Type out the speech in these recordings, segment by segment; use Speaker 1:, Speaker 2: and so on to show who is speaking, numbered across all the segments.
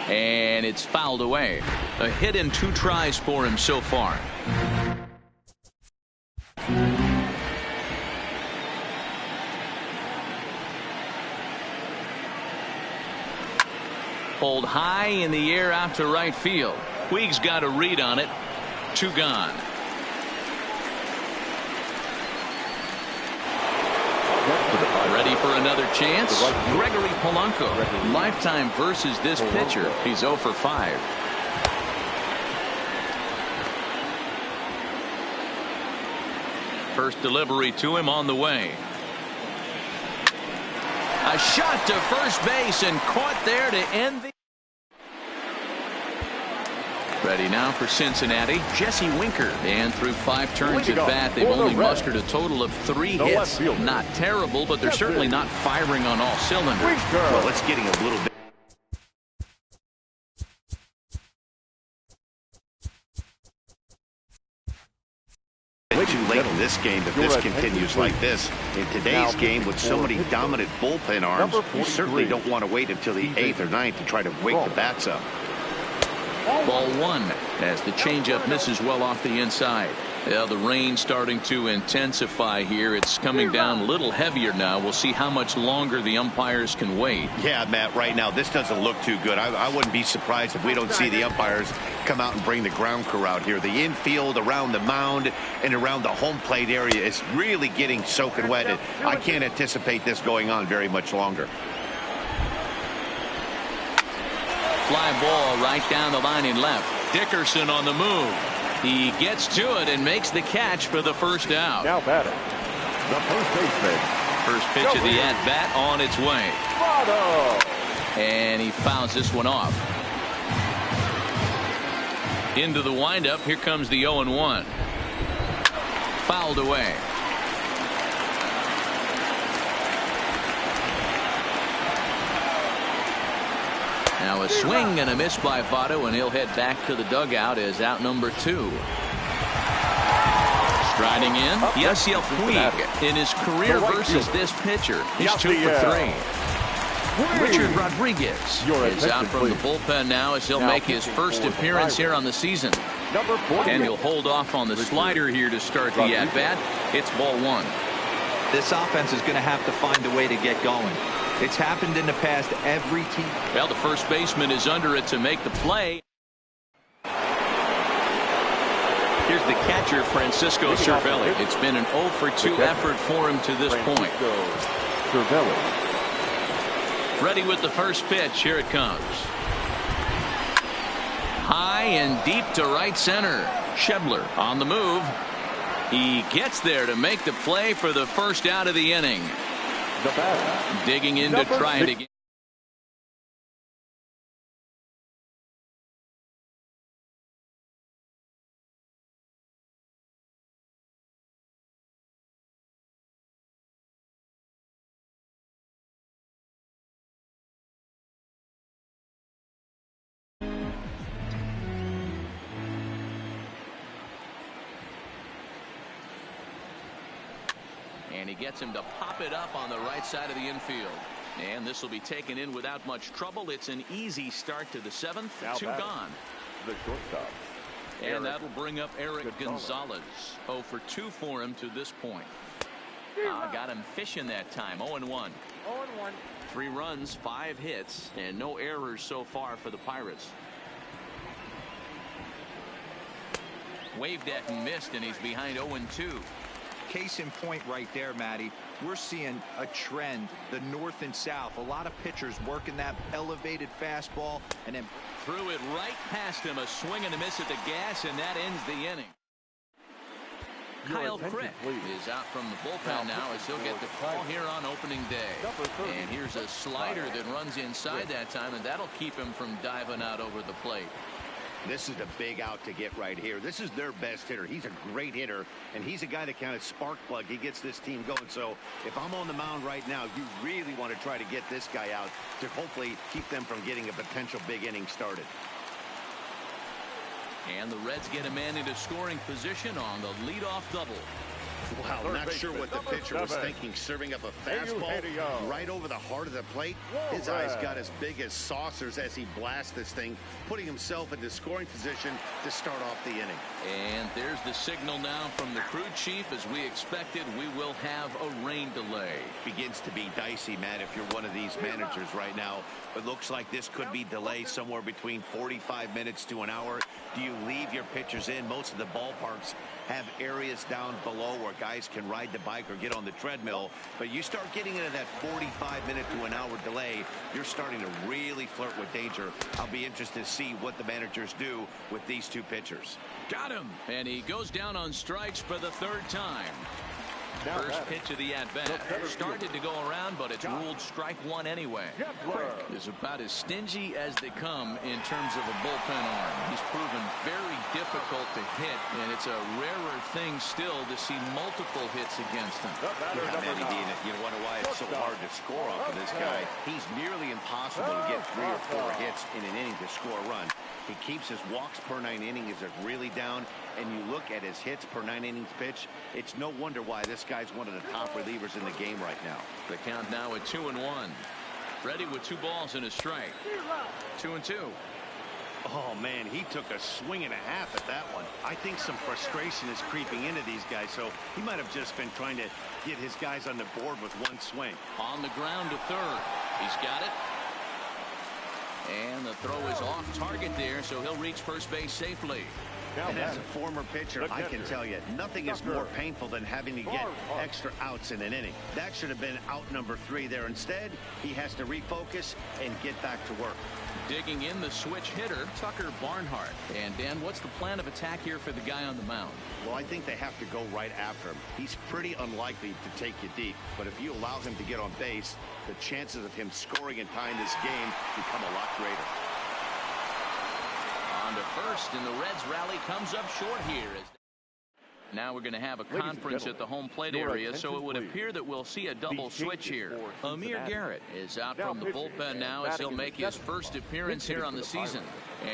Speaker 1: And it's fouled away. A hit in 2 tries for him so far. Pulled high in the air out to right field. Puig's got a read on it. 2 gone. Ready for another chance. Gregory Polanco. Lifetime versus this pitcher. He's 0 for 5. First delivery to him on the way. A shot to first base and caught there to end the. Ready now for Cincinnati, Jesse Winker. And through 5 turns at bat, they've only mustered a total of 3 hits. Not terrible, but they're certainly not firing on all cylinders.
Speaker 2: Well, it's getting a little bit. Too late in this game if this continues like this. In today's game with so many dominant bullpen arms, you certainly don't want to wait until the 8th or 9th to try to wake the bats up.
Speaker 1: Ball 1 as the changeup misses well off the inside. Yeah, the rain starting to intensify here. It's coming down a little heavier now. We'll see how much longer the umpires can wait.
Speaker 2: Yeah, Matt, right now this doesn't look too good. I wouldn't be surprised if we don't see the umpires come out and bring the ground crew out here. The infield around the mound and around the home plate area is really getting soaking wet. I can't anticipate this going on very much longer.
Speaker 1: Fly ball right down the line in left. Dickerson on the move. He gets to it and makes the catch for the first out.
Speaker 3: Now batting, the first baseman.
Speaker 1: First pitch of the at-bat on its way. And he fouls this one off. Into the windup. Here comes the 0-1. Fouled away. Now a swing and a miss by Votto, and he'll head back to the dugout as out number 2. Striding in, Yasiel Puig. In his career versus this pitcher, he's 2 for 3. Richard Rodriguez is out from the bullpen now as he'll make his first appearance here on the season. And he'll hold off on the slider here to start the at-bat. It's ball 1.
Speaker 4: This offense is going to have to find a way to get going. It's happened in the past every team.
Speaker 1: Well, the first baseman is under it to make the play. Here's the catcher, Francisco Cervelli. It's been an 0 for 2 effort for him to this point. Ready with the first pitch. Here it comes. High and deep to right center. Schebler on the move. He gets there to make the play for the first out of the inning. Digging in to try it again. And he gets him to pop it up on the right side of the infield. And this will be taken in without much trouble. It's an easy start to the 7th. 2 gone.
Speaker 3: The shortstop.
Speaker 1: And that'll bring up Eric Gonzalez. 0 for 2 for him to this point. Got him fishing that time. 0-1. 3 runs, 5 hits, and no errors so far for the Pirates. Waved at and missed, and he's behind 0-2.
Speaker 4: Case in point right there, Matty. We're seeing a trend, the north and south. A lot of pitchers working that elevated fastball and then
Speaker 1: threw it right past him. A swing and a miss at the gas, and that ends the inning. Kyle Crick is out from the bullpen now as he'll get the call here on opening day. And here's a slider that runs inside that time, and that'll keep him from diving out over the plate.
Speaker 2: This is a big out to get right here. This is their best hitter. He's a great hitter, and he's a guy that kind of spark plug. He gets this team going. So if I'm on the mound right now, you really want to try to get this guy out to hopefully keep them from getting a potential big inning started.
Speaker 1: And the Reds get a man into scoring position on the leadoff double.
Speaker 2: Wow, not sure what the pitcher was thinking, serving up a fastball right over the heart of the plate. His eyes got as big as saucers as he blasts this thing, putting himself into scoring position to start off the inning.
Speaker 1: And there's the signal now from the crew chief. As we expected, we will have a rain delay.
Speaker 2: Begins to be dicey, Matt, if you're one of these managers right now. It looks like this could be delayed somewhere between 45 minutes to an hour. Do you leave your pitchers in? Most of the ballparks have areas down below where guys can ride the bike or get on the treadmill, but you start getting into that 45-minute to an hour delay, you're starting to really flirt with danger. I'll be interested to see what the managers do with these two pitchers.
Speaker 1: Got him, and he goes down on strikes for the third time. First pitch of the at-bat started to go around, but it's ruled strike one anyway. Quick is about as stingy as they come in terms of a bullpen arm. He's proven very difficult to hit, and it's a rarer thing still to see multiple hits against him.
Speaker 2: You wonder why it's so hard to score off of this guy. He's nearly impossible to get 3 or 4 hits in an inning to score a run. He keeps his walks per 9 innings really down, and you look at his hits per 9 innings pitch, it's no wonder why this guy's one of the top relievers in the game right now.
Speaker 1: The count now at 2-1. Ready with 2 balls and a strike. 2-2.
Speaker 2: Oh, man, he took a swing and a half at that one. I think some frustration is creeping into these guys, so he might have just been trying to get his guys on the board with one swing.
Speaker 1: On the ground to third. He's got it. And the throw is off target there, so he'll reach first base safely.
Speaker 2: And as a former pitcher, I can tell you, nothing is more painful than having to get extra outs in an inning. That should have been out number 3 there. Instead, he has to refocus and get back to work.
Speaker 1: Digging in the switch hitter, Tucker Barnhart. And Dan, what's the plan of attack here for the guy on the mound?
Speaker 2: Well, I think they have to go right after him. He's pretty unlikely to take you deep, but if you allow him to get on base, the chances of him scoring and tying this game become a lot greater.
Speaker 1: On to first, and the Reds rally comes up short here. Now we're going to have a conference at the home plate area, so it would appear that we'll see a double switch here. Amir Garrett is out from the bullpen now as he'll make his first appearance here on the season.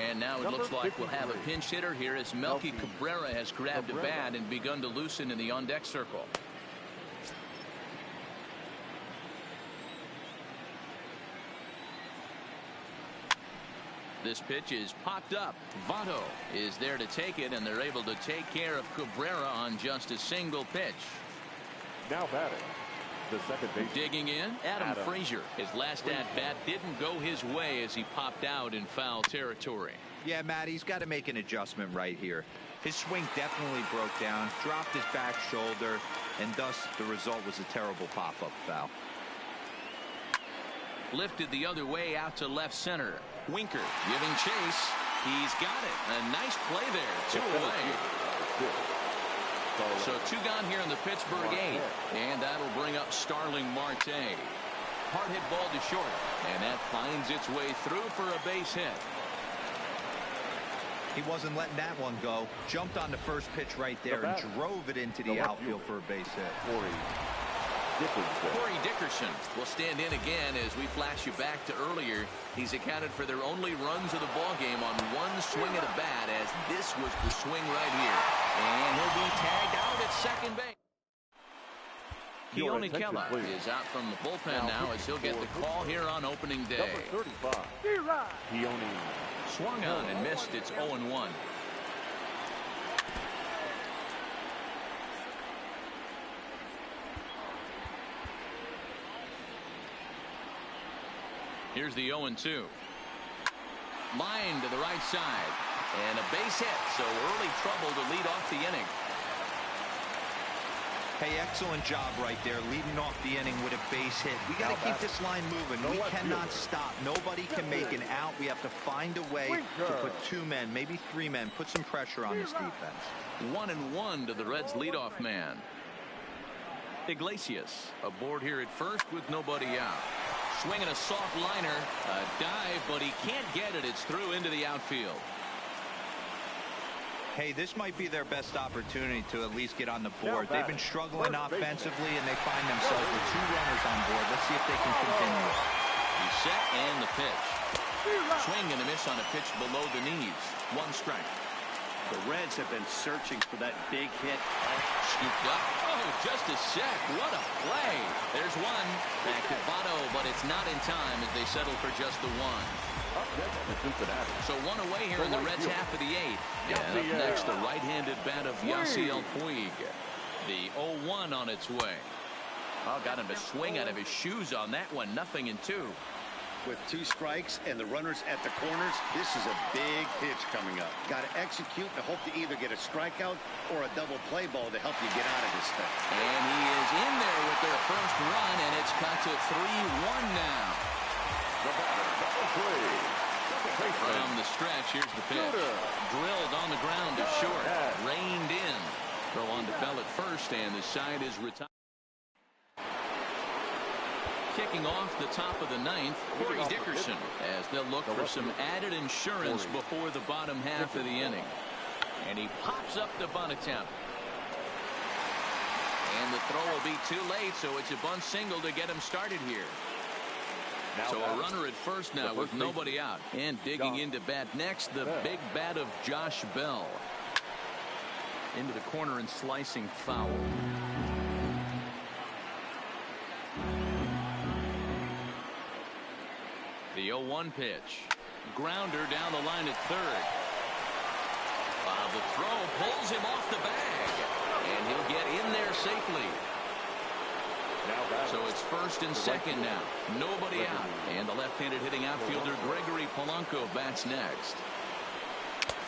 Speaker 1: And now it looks like we'll have a pinch hitter here as Melky Cabrera has grabbed a bat and begun to loosen in the on-deck circle. This pitch is popped up. Votto is there to take it, and they're able to take care of Cabrera on just a single pitch.
Speaker 3: Now batting, the second baseman.
Speaker 1: Digging in, Adam Frazier. His last at-bat didn't go his way as he popped out in foul territory.
Speaker 4: Yeah, Matt, he's got to make an adjustment right here. His swing definitely broke down, dropped his back shoulder, and thus the result was a terrible pop-up foul.
Speaker 1: Lifted the other way out to left center. Winker giving chase. He's got it. A nice play there. 2 away. So 2 gone here in the Pittsburgh 8th. And that'll bring up Starling Marte. Hard hit ball to short. And that finds its way through for a base hit.
Speaker 4: He wasn't letting that one go. Jumped on the first pitch right there and drove it into the outfield for a base hit.
Speaker 1: Corey Dickerson will stand in again as we flash you back to earlier. He's accounted for their only runs of the ball game on 1 swing of the bat, as this was the swing right here. And he'll be tagged out at second base. Keone Kela is out from the bullpen now as he'll get the call here on opening day.
Speaker 3: Number 35. Keone.
Speaker 1: Swung on and missed. It's 0-1. Here's the 0-2. Line to the right side. And a base hit, so early trouble to lead off the inning.
Speaker 4: Hey, excellent job right there, leading off the inning with a base hit. We got to keep this line moving. We cannot stop. Nobody can make an out. We have to find a way to put 2 men, maybe 3 men, put some pressure on this defense.
Speaker 1: 1-1 to the Reds' leadoff man. Iglesias aboard here at first with nobody out. Swinging a soft liner, a dive, but he can't get it. It's through into the outfield.
Speaker 4: Hey, this might be their best opportunity to at least get on the board. They've been struggling offensively, and they find themselves with 2 runners on board. Let's see if they can continue it.
Speaker 1: He's set, and the pitch. Swing and a miss on a pitch below the knees. 1 strike.
Speaker 2: The Reds have been searching for that big hit.
Speaker 1: Scooped up. Oh, just a sec. What a play. There's one. Back to Votto, but it's not in time as they settle for just the one. So one away here in the Reds' half of the 8th. And up next, the right-handed bat of Yasiel Puig. The 0-1 on its way. Oh, got him to swing out of his shoes on that one. 0-2.
Speaker 2: With 2 strikes and the runners at the corners, this is a big pitch coming up. Got to execute to hope to either get a strikeout or a double play ball to help you get out of this thing.
Speaker 1: And he is in there with their first run, and it's cut to 3-1 now. From the stretch, here's the pitch. Drilled on the ground to short. Reined in. Throw on to Bell at first, and the side is retired. Kicking off the top of the 9th, Corey Dickerson, as they'll look for some added insurance before the bottom half of the inning. And he pops up the bunt attempt. And the throw will be too late, so it's a bunt single to get him started here. So a runner at first now with nobody out. And digging into bat next, the big bat of Josh Bell. Into the corner and slicing foul. The 0-1 pitch. Grounder down the line at third. The throw pulls him off the bag. And he'll get in there safely. So it's first and second now. Nobody out. And the left-handed hitting outfielder Gregory Polanco bats next.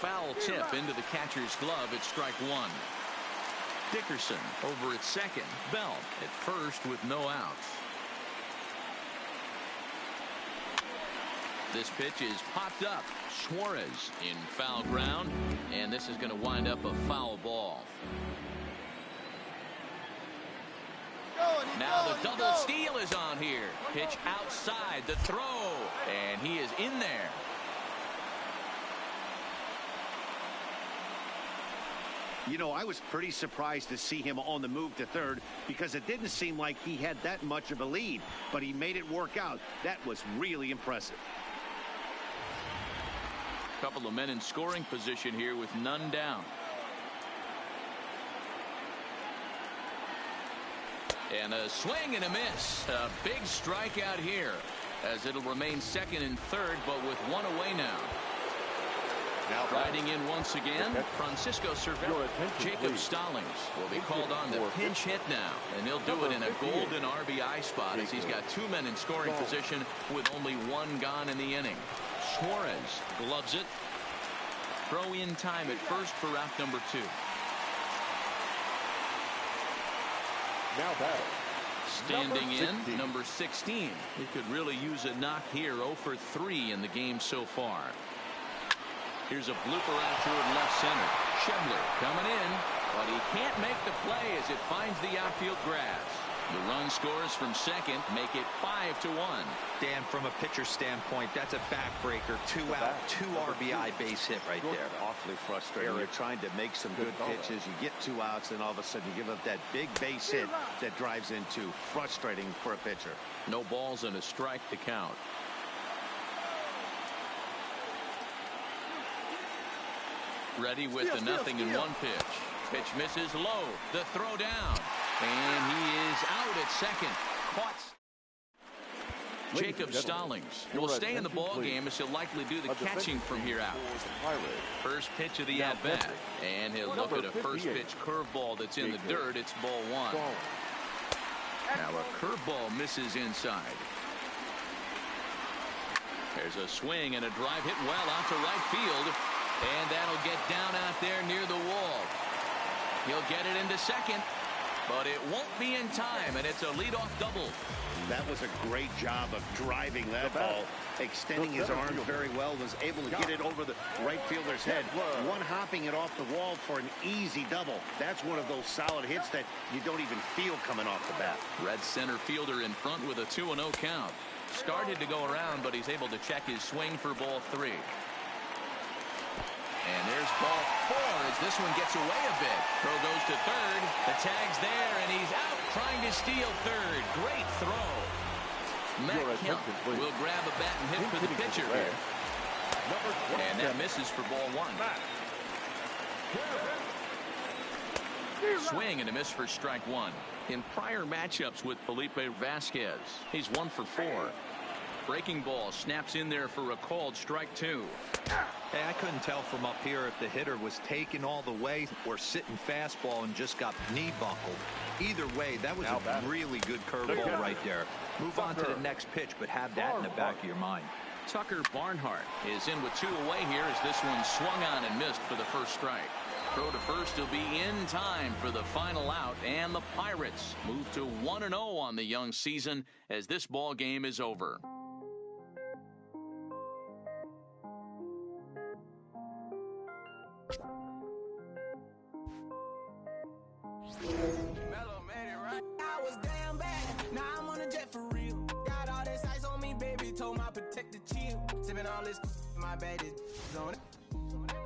Speaker 1: Foul tip into the catcher's glove at strike 1. Dickerson over at second. Bell at first with no outs. This pitch is popped up. Suarez in foul ground, and this is going to wind up a foul ball. Now the double steal is on here. Pitch outside, the throw, and he is in there.
Speaker 2: You know, I was pretty surprised to see him on the move to third because it didn't seem like he had that much of a lead, but he made it work out. That was really impressive.
Speaker 1: Couple of men in scoring position here with none down. And a swing and a miss. A big strikeout here as it'll remain second and third, but with one away now. Riding in once again, Francisco Cervelli. Jacob Stallings will be called on the pinch hit now, and he'll do it in a golden RBI spot as he's got 2 men in scoring position with only 1 gone in the inning. Suarez gloves it. Throw in time at first for route number 2.
Speaker 3: Now batting.
Speaker 1: Standing in, number 16. He could really use a knock here. 0 for 3 in the game so far. Here's a blooper out toward left center. Schebler coming in, but he can't make the play as it finds the outfield grass. The run scores from second, make it 5-1.
Speaker 4: Dan, from a pitcher standpoint, that's a backbreaker. 2 out, 2 RBI base hit right there.
Speaker 2: Awfully frustrating. You're trying to make some good pitches. You get 2 outs, and all of a sudden you give up that big base hit that drives into frustrating for a pitcher.
Speaker 1: No balls and a strike to count. Ready with the 0-1 pitch. Pitch misses low. The throw down. And he is out at second. Caught. Jacob Stallings will stay in the ball game as he'll likely do the catching from here out. First pitch of the at-bat. And he'll look at a first pitch curveball that's in the dirt. It's ball 1. Now a curveball misses inside. There's a swing and a drive hit well out to right field. And that'll get down out there near the wall. He'll get it into second, but it won't be in time, and it's a leadoff double.
Speaker 2: That was a great job of driving that ball, extending his arms very well, was able to get it over the right fielder's head, one-hopping it off the wall for an easy double. That's one of those solid hits that you don't even feel coming off the bat.
Speaker 1: Red center fielder in front with a 2-0 count. Started to go around, but he's able to check his swing for ball 3. And there's ball 4 as this one gets away a bit. Throw goes to third. The tag's there, and he's out trying to steal third. Great throw. Matt Kemp will grab a bat and hit for the pitcher here. And that misses for ball 1. Swing and a miss for strike one. In prior matchups with Felipe Vasquez, he's 1 for 4. Breaking ball snaps in there for a called strike two.
Speaker 4: Hey, I couldn't tell from up here if the hitter was taking all the way or sitting fastball and just got knee buckled. Either way, that was a really good curveball right there. Move on to the next pitch, but have that in the back of your mind.
Speaker 1: Tucker Barnhart is in with 2 away here as this one swung on and missed for the first strike. Throw to first will be in time for the final out, and the Pirates move to 1-0 on the young season as this ball game is over.
Speaker 5: I was damn bad, now I'm on a jet for real. Got all this ice on me, baby, told my protector chill. Sipping all this, my bad is on it.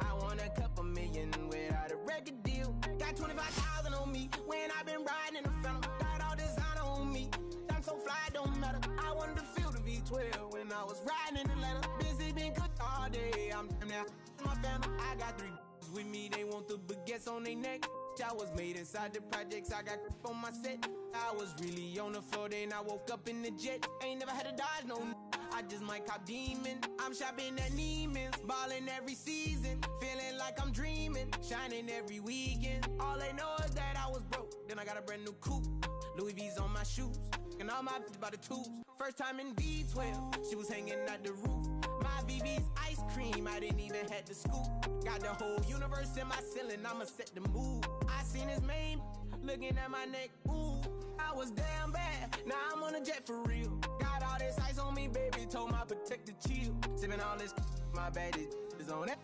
Speaker 5: I want a couple million without a record deal. Got 25,000 on me when I've been riding in the phantom. Got all designer on me, I'm so fly, don't matter. I wanted to feel the V12 when I was riding in Atlanta. Busy been cooked all day, I'm now my family. I got 3 with me, they want the baguettes on their neck. I was made inside the projects, I got on my set. I was really on the floor, then I woke up in the jet. Ain't never had to dodge no I just might cop demon. I'm shopping at Neiman's, balling every season. Feeling like I'm dreaming, shining every weekend. All they know is that I was broke, then I got a brand new coupe. Louis V's on my shoes, and all my by the tubes. First time in V12, she was hanging at the roof. My VV's ice cream, I didn't even have to scoop. Got the whole universe in my ceiling, I'ma set the mood. I seen his main, looking at my neck, ooh. I was damn bad, now I'm on a jet for real. Got all this ice on me, baby, told my protector chill. Sipping all this, my bad is on it.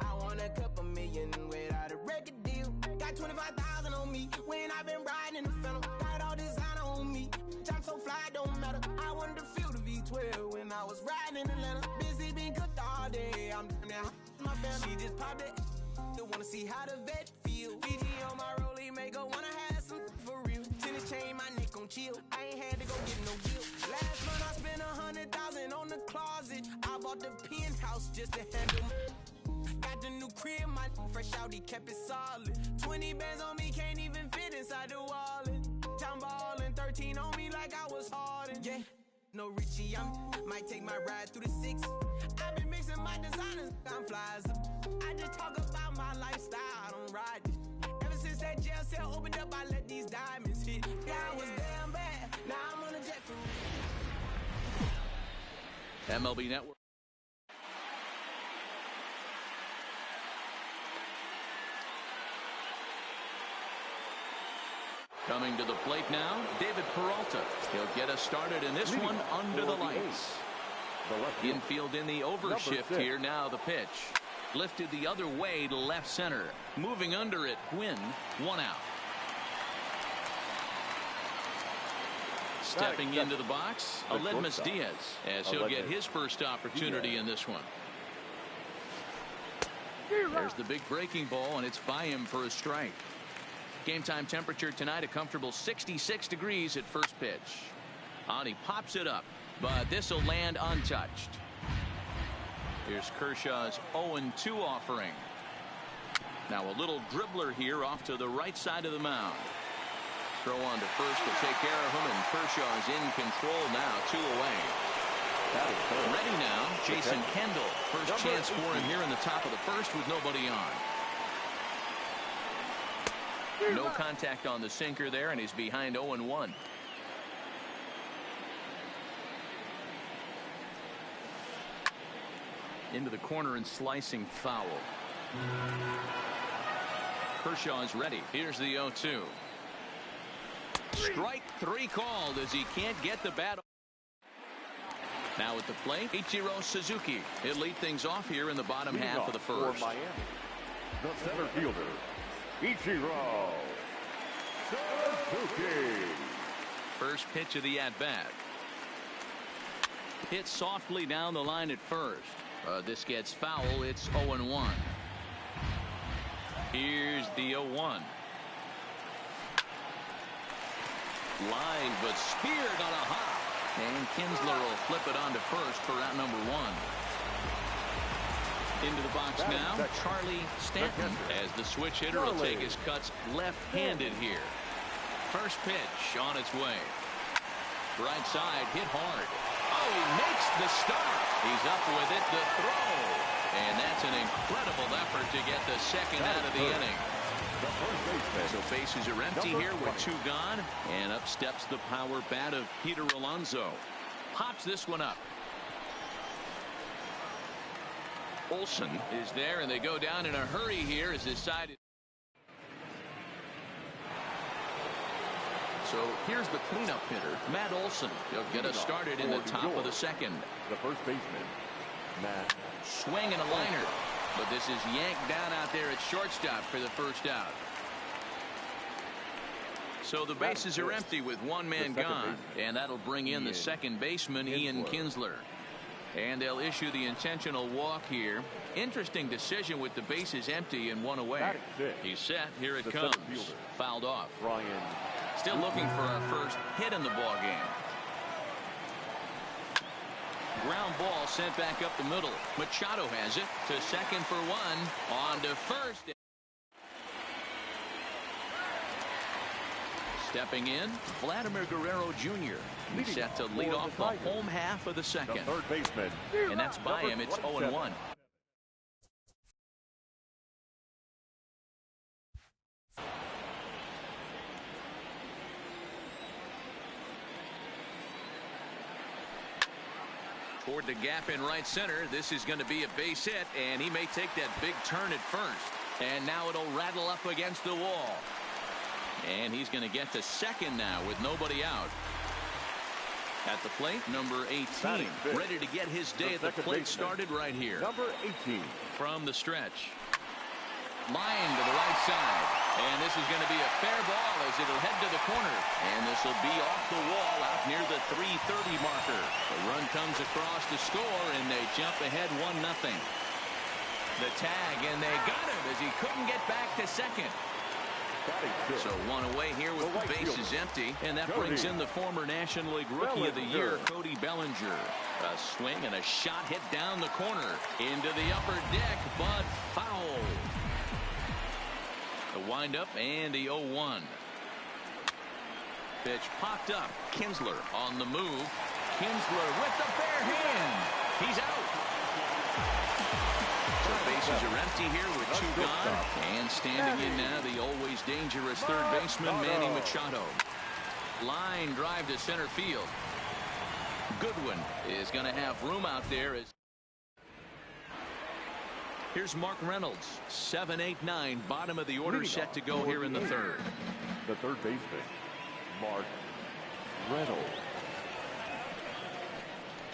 Speaker 5: I want a couple million without a record deal. Got 25,000 on me when I've been riding in the phantom. Got all designer on me, I'm so fly, don't matter. I wanted to feel the V12 when I was riding in Atlanta. Busy been cooked all day, I'm now my family. She just popped it, still wanna see how the vet feel. Fiji on my rollie, make her wanna have some for real. Tennis chain, my neck on chill. I ain't had to go get no deal. Last month I spent 100,000 on the closet. I bought the penthouse just to handle. Got the new crib, my fresh out, he kept it solid. 20 bands on me, can't even fit inside the wallet. Time ballin', 13 on me like I was Harden. Yeah, no Richie, might take my ride through the 6. I've been mixing my designers, I'm flies. I just talk about my lifestyle, I don't ride it. Ever since that jail cell opened up, I let these diamonds hit. Yeah, I was damn bad, now I'm on a jet for real.
Speaker 1: MLB Network. Coming to the plate now, David Peralta. He'll get us started in this one under the lights. Infield in the overshift here. Now the pitch. Lifted the other way to left center. Moving under it, Gwynn, 1 out. Stepping into the box, Aledmys Diaz, as he'll get his first opportunity in this one. There's the big breaking ball, and it's by him for a strike. Game time temperature tonight, a comfortable 66 degrees at first pitch. And he pops it up, but this will land untouched. Here's Kershaw's 0-2 offering. Now a little dribbler here off to the right side of the mound. Throw on to first to take care of him, and Kershaw is in control now, 2 away. Ready now, Jason Kendall. First chance for him here in the top of the first with nobody on. No contact on the sinker there, and he's behind 0-1. Into the corner and slicing foul. Kershaw is ready. Here's the 0-2. Strike 3 called as he can't get the bat. Now at the plate, Ichiro Suzuki. He'll lead things off here in the bottom half of the first.
Speaker 3: For Miami, the center fielder, Ichiro Suzuki.
Speaker 1: First pitch of the at-bat. Hit softly down the line at first. This gets foul. It's 0-1. Here's the 0-1. Line, but speared on a hop. And Kinsler will flip it on to first for out number 1. Into the box now, Charlie Stanton, as the switch hitter will take his cuts left-handed here. First pitch on its way. Right side, hit hard. Oh, he makes the start. He's up with it, the throw. And that's an incredible effort to get the second out of the inning. So bases are empty here with 2 gone. And up steps the power bat of Peter Alonso. Pops this one up. Olsen is there, and they go down in a hurry here as his side. So here's the cleanup hitter, Matt Olsen. He'll get us started in the top of the second.
Speaker 3: The first baseman, Matt.
Speaker 1: Swing and a liner. But this is yanked down out there at shortstop for the first out. So the bases are empty with 1 man gone. And that'll bring in the second baseman, Ian Kinsler. And they'll issue the intentional walk here. Interesting decision with the bases empty and 1 away. He's set. Here it comes. Fouled off. Still looking for our first hit in the ball game. Ground ball sent back up the middle. Machado has it to second for 1. On to first. Stepping in, Vladimir Guerrero Jr. He's set to lead off the home half of the second.
Speaker 3: The third baseman.
Speaker 1: And that's by him. It's 0-1. Toward the gap in right center. This is going to be a base hit, and he may take that big turn at first. And now it'll rattle up against the wall. And he's going to get to second now with nobody out. At the plate, number 18, ready to get his day at the plate started right here.
Speaker 3: Number 18.
Speaker 1: From the stretch. Line to the right side. And this is going to be a fair ball as it'll head to the corner. And this will be off the wall out near the 330 marker. The run comes across to score, and they jump ahead 1-0. The tag, and they got him as he couldn't get back to second. So 1 away here with the bases empty, and that brings in the former National League Rookie of the Year, Cody Bellinger. A swing and a shot hit down the corner into the upper deck, but foul. The windup and the 0-1. Pitch popped up. Kinsler on the move. Kinsler with the bare hand. He's out. So bases are empty here with 2 gone. And standing in now, the always dangerous third baseman, Manny Machado. Line drive to center field. Goodwin is going to have room out there. Here's Mark Reynolds. 7, 8, 9. Bottom of the order set to go here in the third.
Speaker 3: The third baseman, Mark Reynolds.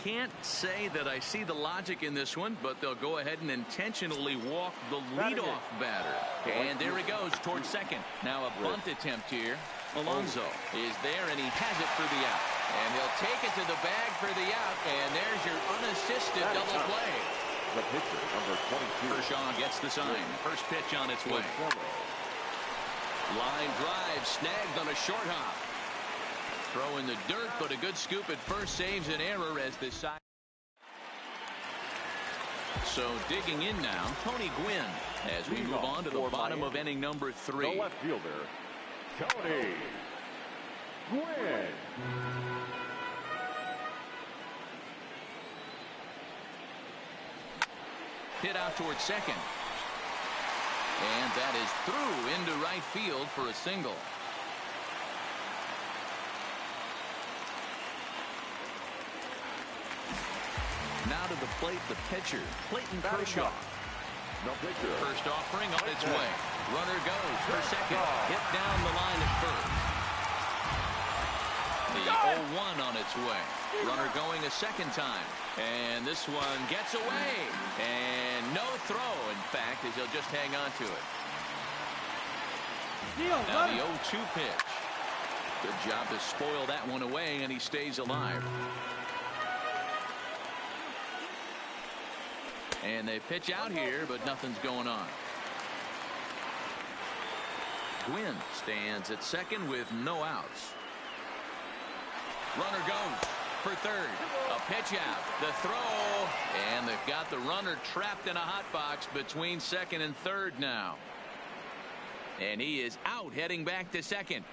Speaker 1: Can't say that I see the logic in this one, but they'll go ahead and intentionally walk the leadoff batter. And there he goes towards second. Now a bunt attempt here. Alonso is there, and he has it for the out. And he'll take it to the bag for the out, and there's your unassisted double play.
Speaker 3: The pitcher, number 22.
Speaker 1: Kershaw gets the sign. First pitch on its way. Line drive snagged on a short hop. Throw in the dirt, but a good scoop at first saves an error as the side. So digging in now, Tony Gwynn as we move on to the bottom of inning number 3.
Speaker 3: The left fielder, Tony Gwynn.
Speaker 1: Hit out towards second. And that is through into right field for a single. Now to the plate, the pitcher, Clayton Kershaw.
Speaker 3: No pitcher.
Speaker 1: First offering on its way. Runner goes for second. Hit down the line at first. The 0-1 on its way. Runner going a second time. And this one gets away. And no throw, in fact, as he'll just hang on to it. Now the 0-2 pitch. Good job to spoil that one away, and he stays alive. And they pitch out here, but nothing's going on. Gwynn stands at second with no outs. Runner goes. for third. A pitch out. The throw. And they've got the runner trapped in a hot box between second and third now. And he is out heading back to second.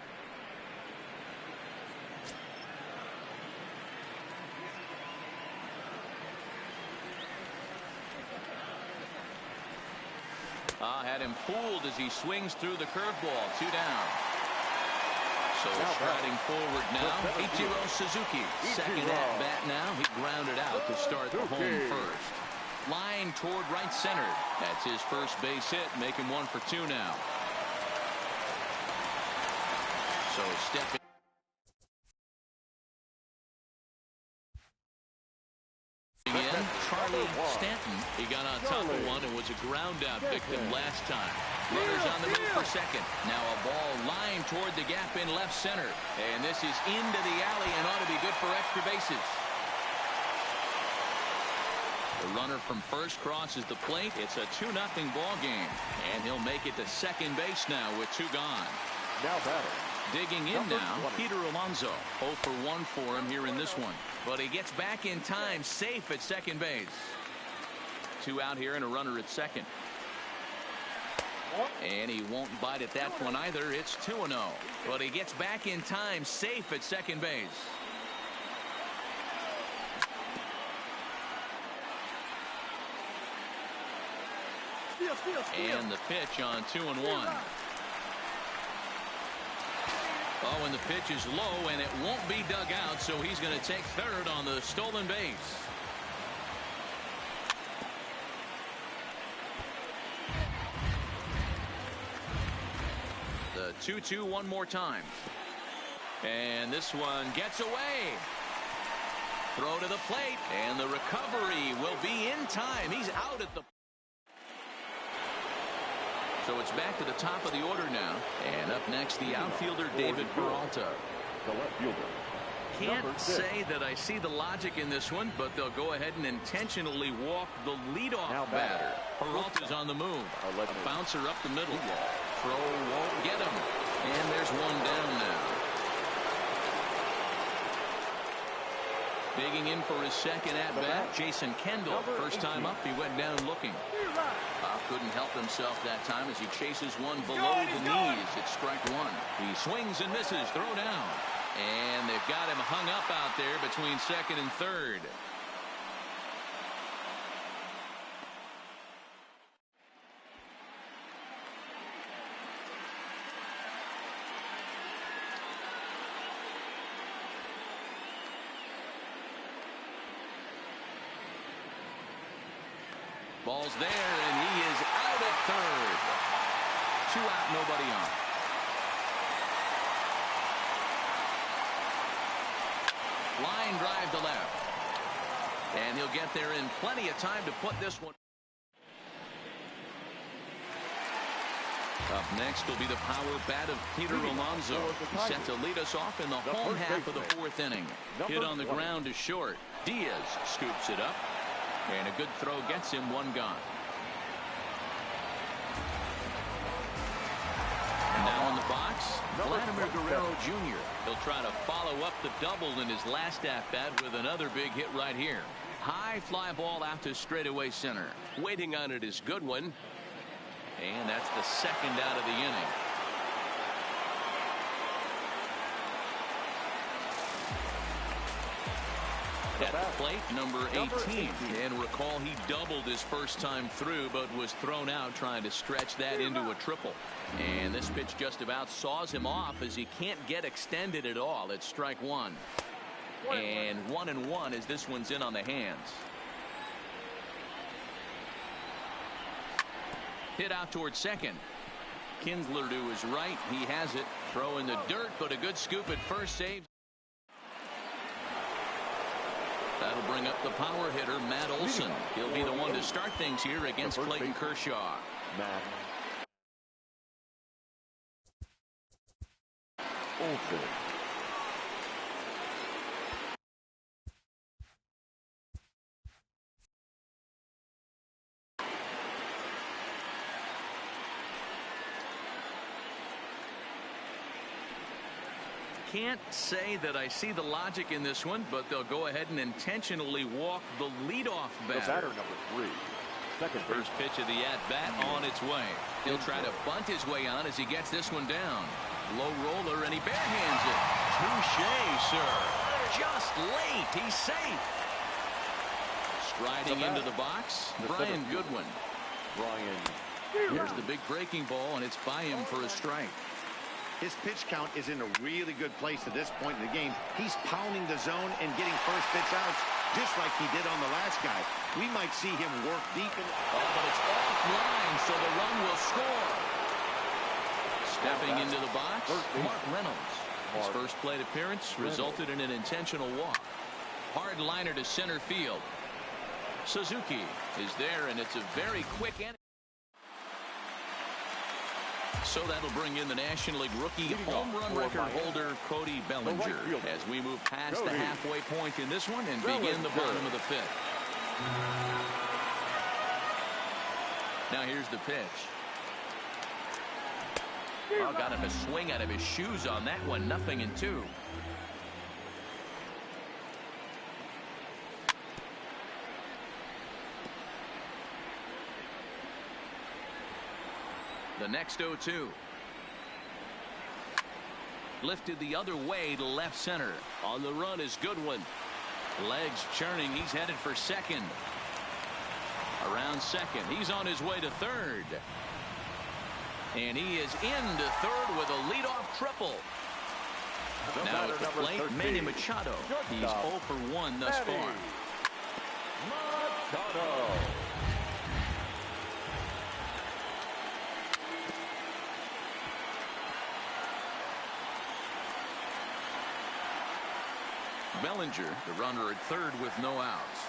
Speaker 1: Had him fooled as he swings through the curveball. 2 down. So striding forward now, Ichiro Suzuki. Second at bat now. He grounded out to start the home first. Line toward right center. That's his first base hit, making 1 for 2 now. So stepping. Charlie Stanton. He got on top of one and was a ground out victim last time. Runners on the move for second. Now a ball lined toward the gap in left center. And this is into the alley and ought to be good for extra bases. The runner from first crosses the plate. It's a 2-0 ball game. And he'll make it to second base now with 2 gone.
Speaker 3: Now batter.
Speaker 1: Digging in now, Peter Alonso. 0 for 1 for him here in this one. But he gets back in time, safe at second base. 2 out here and a runner at second. And he won't bite at that one either. It's 2-0. But he gets back in time, safe at second base. And the pitch on 2-1. Oh, and the pitch is low, and it won't be dug out, so he's going to take third on the stolen base. The 2-2 one more time. And this one gets away. Throw to the plate, and the recovery will be in time. He's out at the... So it's back to the top of the order now. And up next, the outfielder, David Peralta.
Speaker 3: The left fielder.
Speaker 1: Can't say that I see the logic in this one, but they'll go ahead and intentionally walk the leadoff batter. Peralta's on the move. A bouncer up the middle. Throw won't get him. And there's one down now. Digging in for his second at-bat, Jason Kendall. First time up, he went down looking. Couldn't help himself that time as he chases one below the knees. It's strike 1. He swings and misses. Throw down. And they've got him hung up out there between second and third. Ball's there, and he is out at third. 2 out, nobody on. Line drive to left. And he'll get there in plenty of time to put this one. Up next will be the power bat of Peter Alonso. Set to lead us off in the home half of the 4th inning. Hit on the ground is short. Diaz scoops it up. And a good throw gets him 1 gone. And now in the box, Vladimir Guerrero Jr. He'll try to follow up the double in his last at-bat with another big hit right here. High fly ball out to straightaway center. Waiting on it is Goodwin. And that's the second out of the inning. At the plate, number 18. And recall, he doubled his first time through, but was thrown out trying to stretch that into a triple. And this pitch just about saws him off as he can't get extended at all. It's strike 1. And 1-1 as this one's in on the hands. Hit out towards second. Kinsler to his right. He has it. Throw in the dirt, but a good scoop at first. Save. That'll bring up the power hitter, Matt Olson. He'll be the one to start things here against Clayton Kershaw.
Speaker 3: Matt Olson.
Speaker 1: can't say that I see the logic in this one, but they'll go ahead and intentionally walk the leadoff batter.
Speaker 3: The batter number 3. Second
Speaker 1: first pitch of the at-bat on its way. He'll try to bunt his way on as he gets this one down. Low roller, and he barehands it. Touché, sir. Just late. He's safe. Striding into the box, Brian Goodwin. Here's the big breaking ball, and it's by him for a strike.
Speaker 2: His pitch count is in a really good place at this point in the game. He's pounding the zone and getting first pitch outs just like he did on the last guy. We might see him work deep in.
Speaker 1: But it's offline, so the run will score. Stepping into the box, Mark Reynolds. His first plate appearance resulted in an intentional walk. Hard liner to center field. Suzuki is there, and it's a very quick inning. So that'll bring in the National League rookie home run record holder Cody Bellinger as we move past the halfway point in this one and begin the bottom of the 5th. Now here's the pitch. Oh, got him a swing out of his shoes on that one. 0-2. The next 0-2. Lifted the other way to left center. On the run is Goodwin. Legs churning. He's headed for second. Around second. He's on his way to third. And he is into third with a leadoff triple. Now at the plate, Manny Machado. He's 0 for 1 thus far.
Speaker 3: Machado.
Speaker 1: Bellinger, the runner at third with no outs.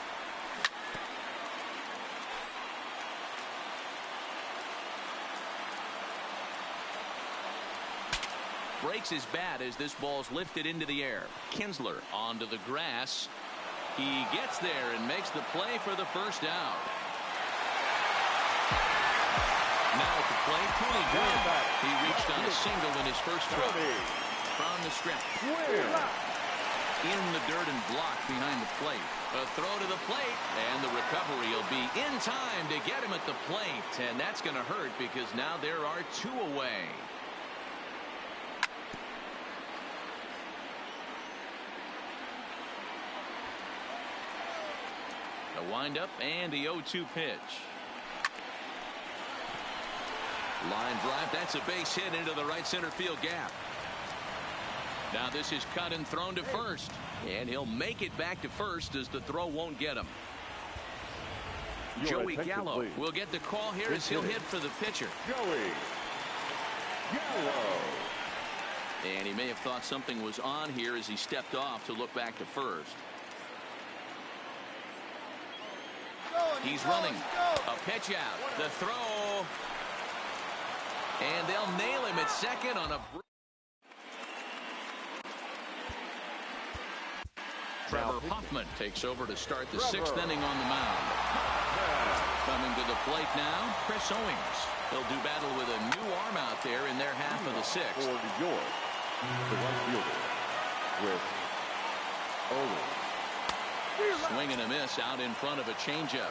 Speaker 1: Breaks his bat as this ball's lifted into the air. Kinsler onto the grass. He gets there and makes the play for the first out. Now at the plate, Tony Gwynn. He reached on a single in his first throw. From the stretch. In the dirt and blocked behind the plate. A throw to the plate, and the recovery will be in time to get him at the plate. And that's going to hurt because now there are 2 away. The windup and the 0-2 pitch. Line drive. That's a base hit into the right center field gap. Now this is cut and thrown to first. And he'll make it back to first as the throw won't get him. Joey Gallo will get the call here as he'll hit for the pitcher.
Speaker 3: Joey Gallo.
Speaker 1: And he may have thought something was on here as he stepped off to look back to first. He's running. A pitch out. The throw. And they'll nail him at second on a... Trevor Hoffman takes over to start the 6th inning on the mound. Coming to the plate now, Chris Owings. They'll do battle with a new arm out there in their half of the 6th.
Speaker 3: For New York, the right fielder with Owings.
Speaker 1: Swing and a miss out in front of a changeup.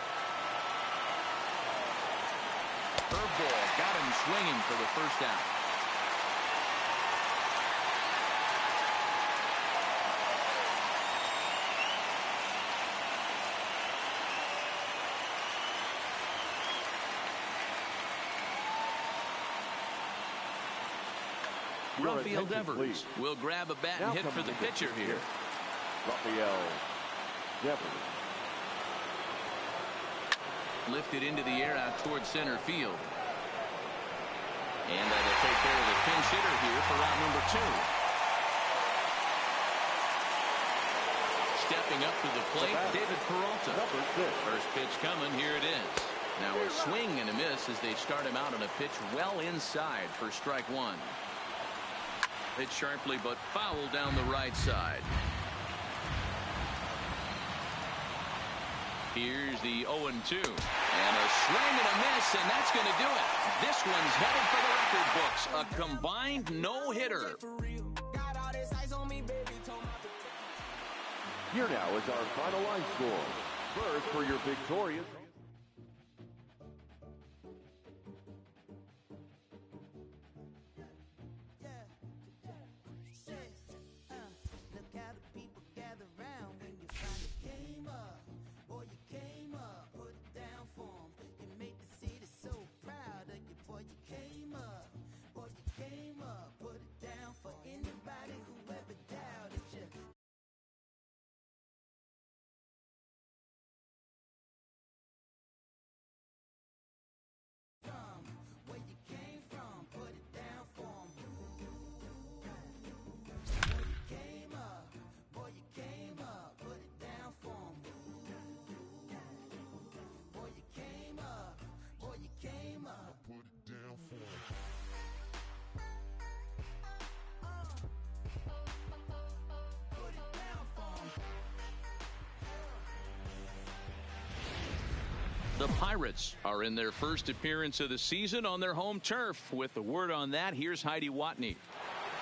Speaker 1: Curveball got him swinging for the first out. Rafael Devers will grab a bat and hit for the pitcher here.
Speaker 3: Rafael Devers.
Speaker 1: Lifted into the air out towards center field. And that'll take care of the pinch hitter here for out number 2. Stepping up to the plate, David Peralta. First pitch coming, here it is. Now a swing and a miss as they start him out on a pitch well inside for strike 1. Hit sharply but foul down the right side. Here's the 0-2. And a swing and a miss, and that's going to do it. This one's headed for the record books. A combined no-hitter.
Speaker 3: Here now is our final line score. First, for your victorious...
Speaker 1: The Pirates are in their first appearance of the season on their home turf. With the word on that, here's Heidi Watney.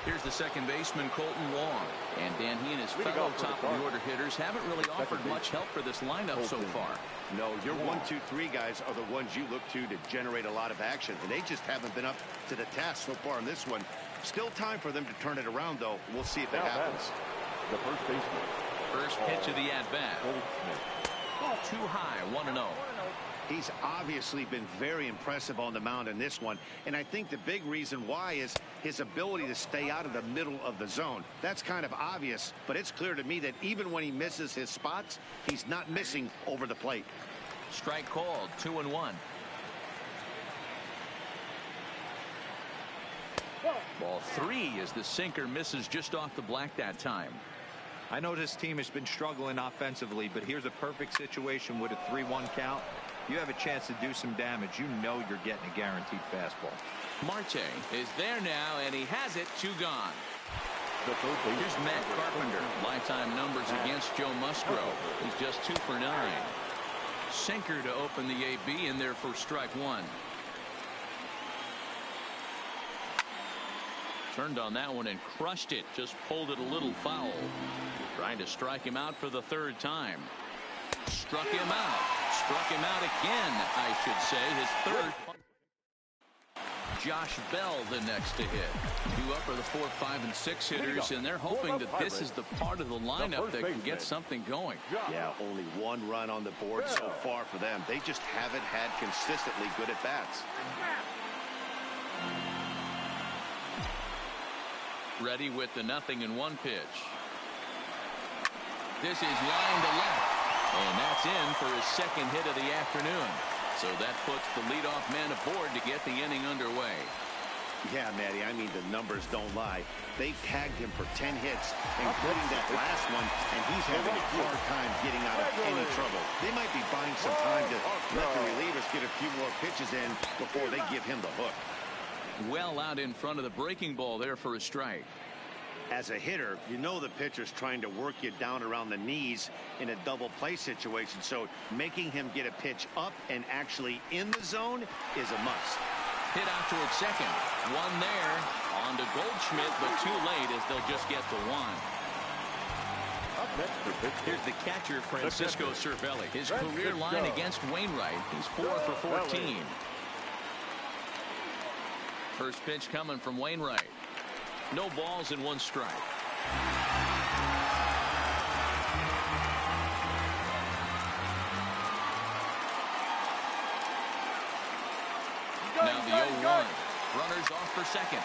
Speaker 1: Here's the second baseman, Colton Wong. And Dan, he and his fellow top-of-the-order hitters haven't really offered much help for this lineup so far.
Speaker 2: No, your 1, 2, 3 guys are the ones you look to generate a lot of action. And they just haven't been up to the task so far in this one. Still time for them to turn it around, though. We'll see if it happens.
Speaker 3: The first baseman.
Speaker 1: First pitch of the at-bat. Ball too high, 1-0.
Speaker 2: He's obviously been very impressive on the mound in this one, and I think the big reason why is his ability to stay out of the middle of the zone. That's kind of obvious, but it's clear to me that even when he misses his spots, he's not missing over the plate.
Speaker 1: Strike called, 2-1. Ball 3 as the sinker misses just off the black that time.
Speaker 4: I know this team has been struggling offensively, but here's a perfect situation with a 3-1 count. You have a chance to do some damage. You know you're getting a guaranteed fastball.
Speaker 1: Marte is there now, and he has it. 2 gone. Here's Matt Carpenter. Lifetime numbers against Joe Musgrove. He's just 2 for 9. Sinker to open the AB in there for strike 1. Turned on that one and crushed it. Just pulled it a little foul. Trying to strike him out for the 3rd time. Struck him out. Struck him out again, I should say. His 3rd. Josh Bell the next to hit. 2 up are the 4, 5, and 6 hitters, and they're hoping that this is the part of the lineup that can get something going.
Speaker 2: Yeah, only 1 run on the board so far for them. They just haven't had consistently good at bats.
Speaker 1: Ready with the 0-1 pitch. This is line to left. And that's in for his 2nd hit of the afternoon. So that puts the leadoff man aboard to get the inning underway.
Speaker 2: Yeah, Matty, I mean, the numbers don't lie. They tagged him for 10 hits, including that last one, and he's having a hard time getting out of any trouble. They might be buying some time to let the relievers get a few more pitches in before they give him the hook.
Speaker 1: Well out in front of the breaking ball there for a strike.
Speaker 2: As a hitter, you know the pitcher's trying to work you down around the knees in a double play situation. So making him get a pitch up and actually in the zone is a must.
Speaker 1: Hit out towards second. 1 there. On to Goldschmidt, but too late as they'll just get the 1.
Speaker 3: Up next for pitch.
Speaker 1: Here's the catcher, Francisco Cervelli. His career line against Wainwright. He's 4 for 14. First pitch coming from Wainwright. No balls and 1 strike. Now the 0-1. Runners off for second.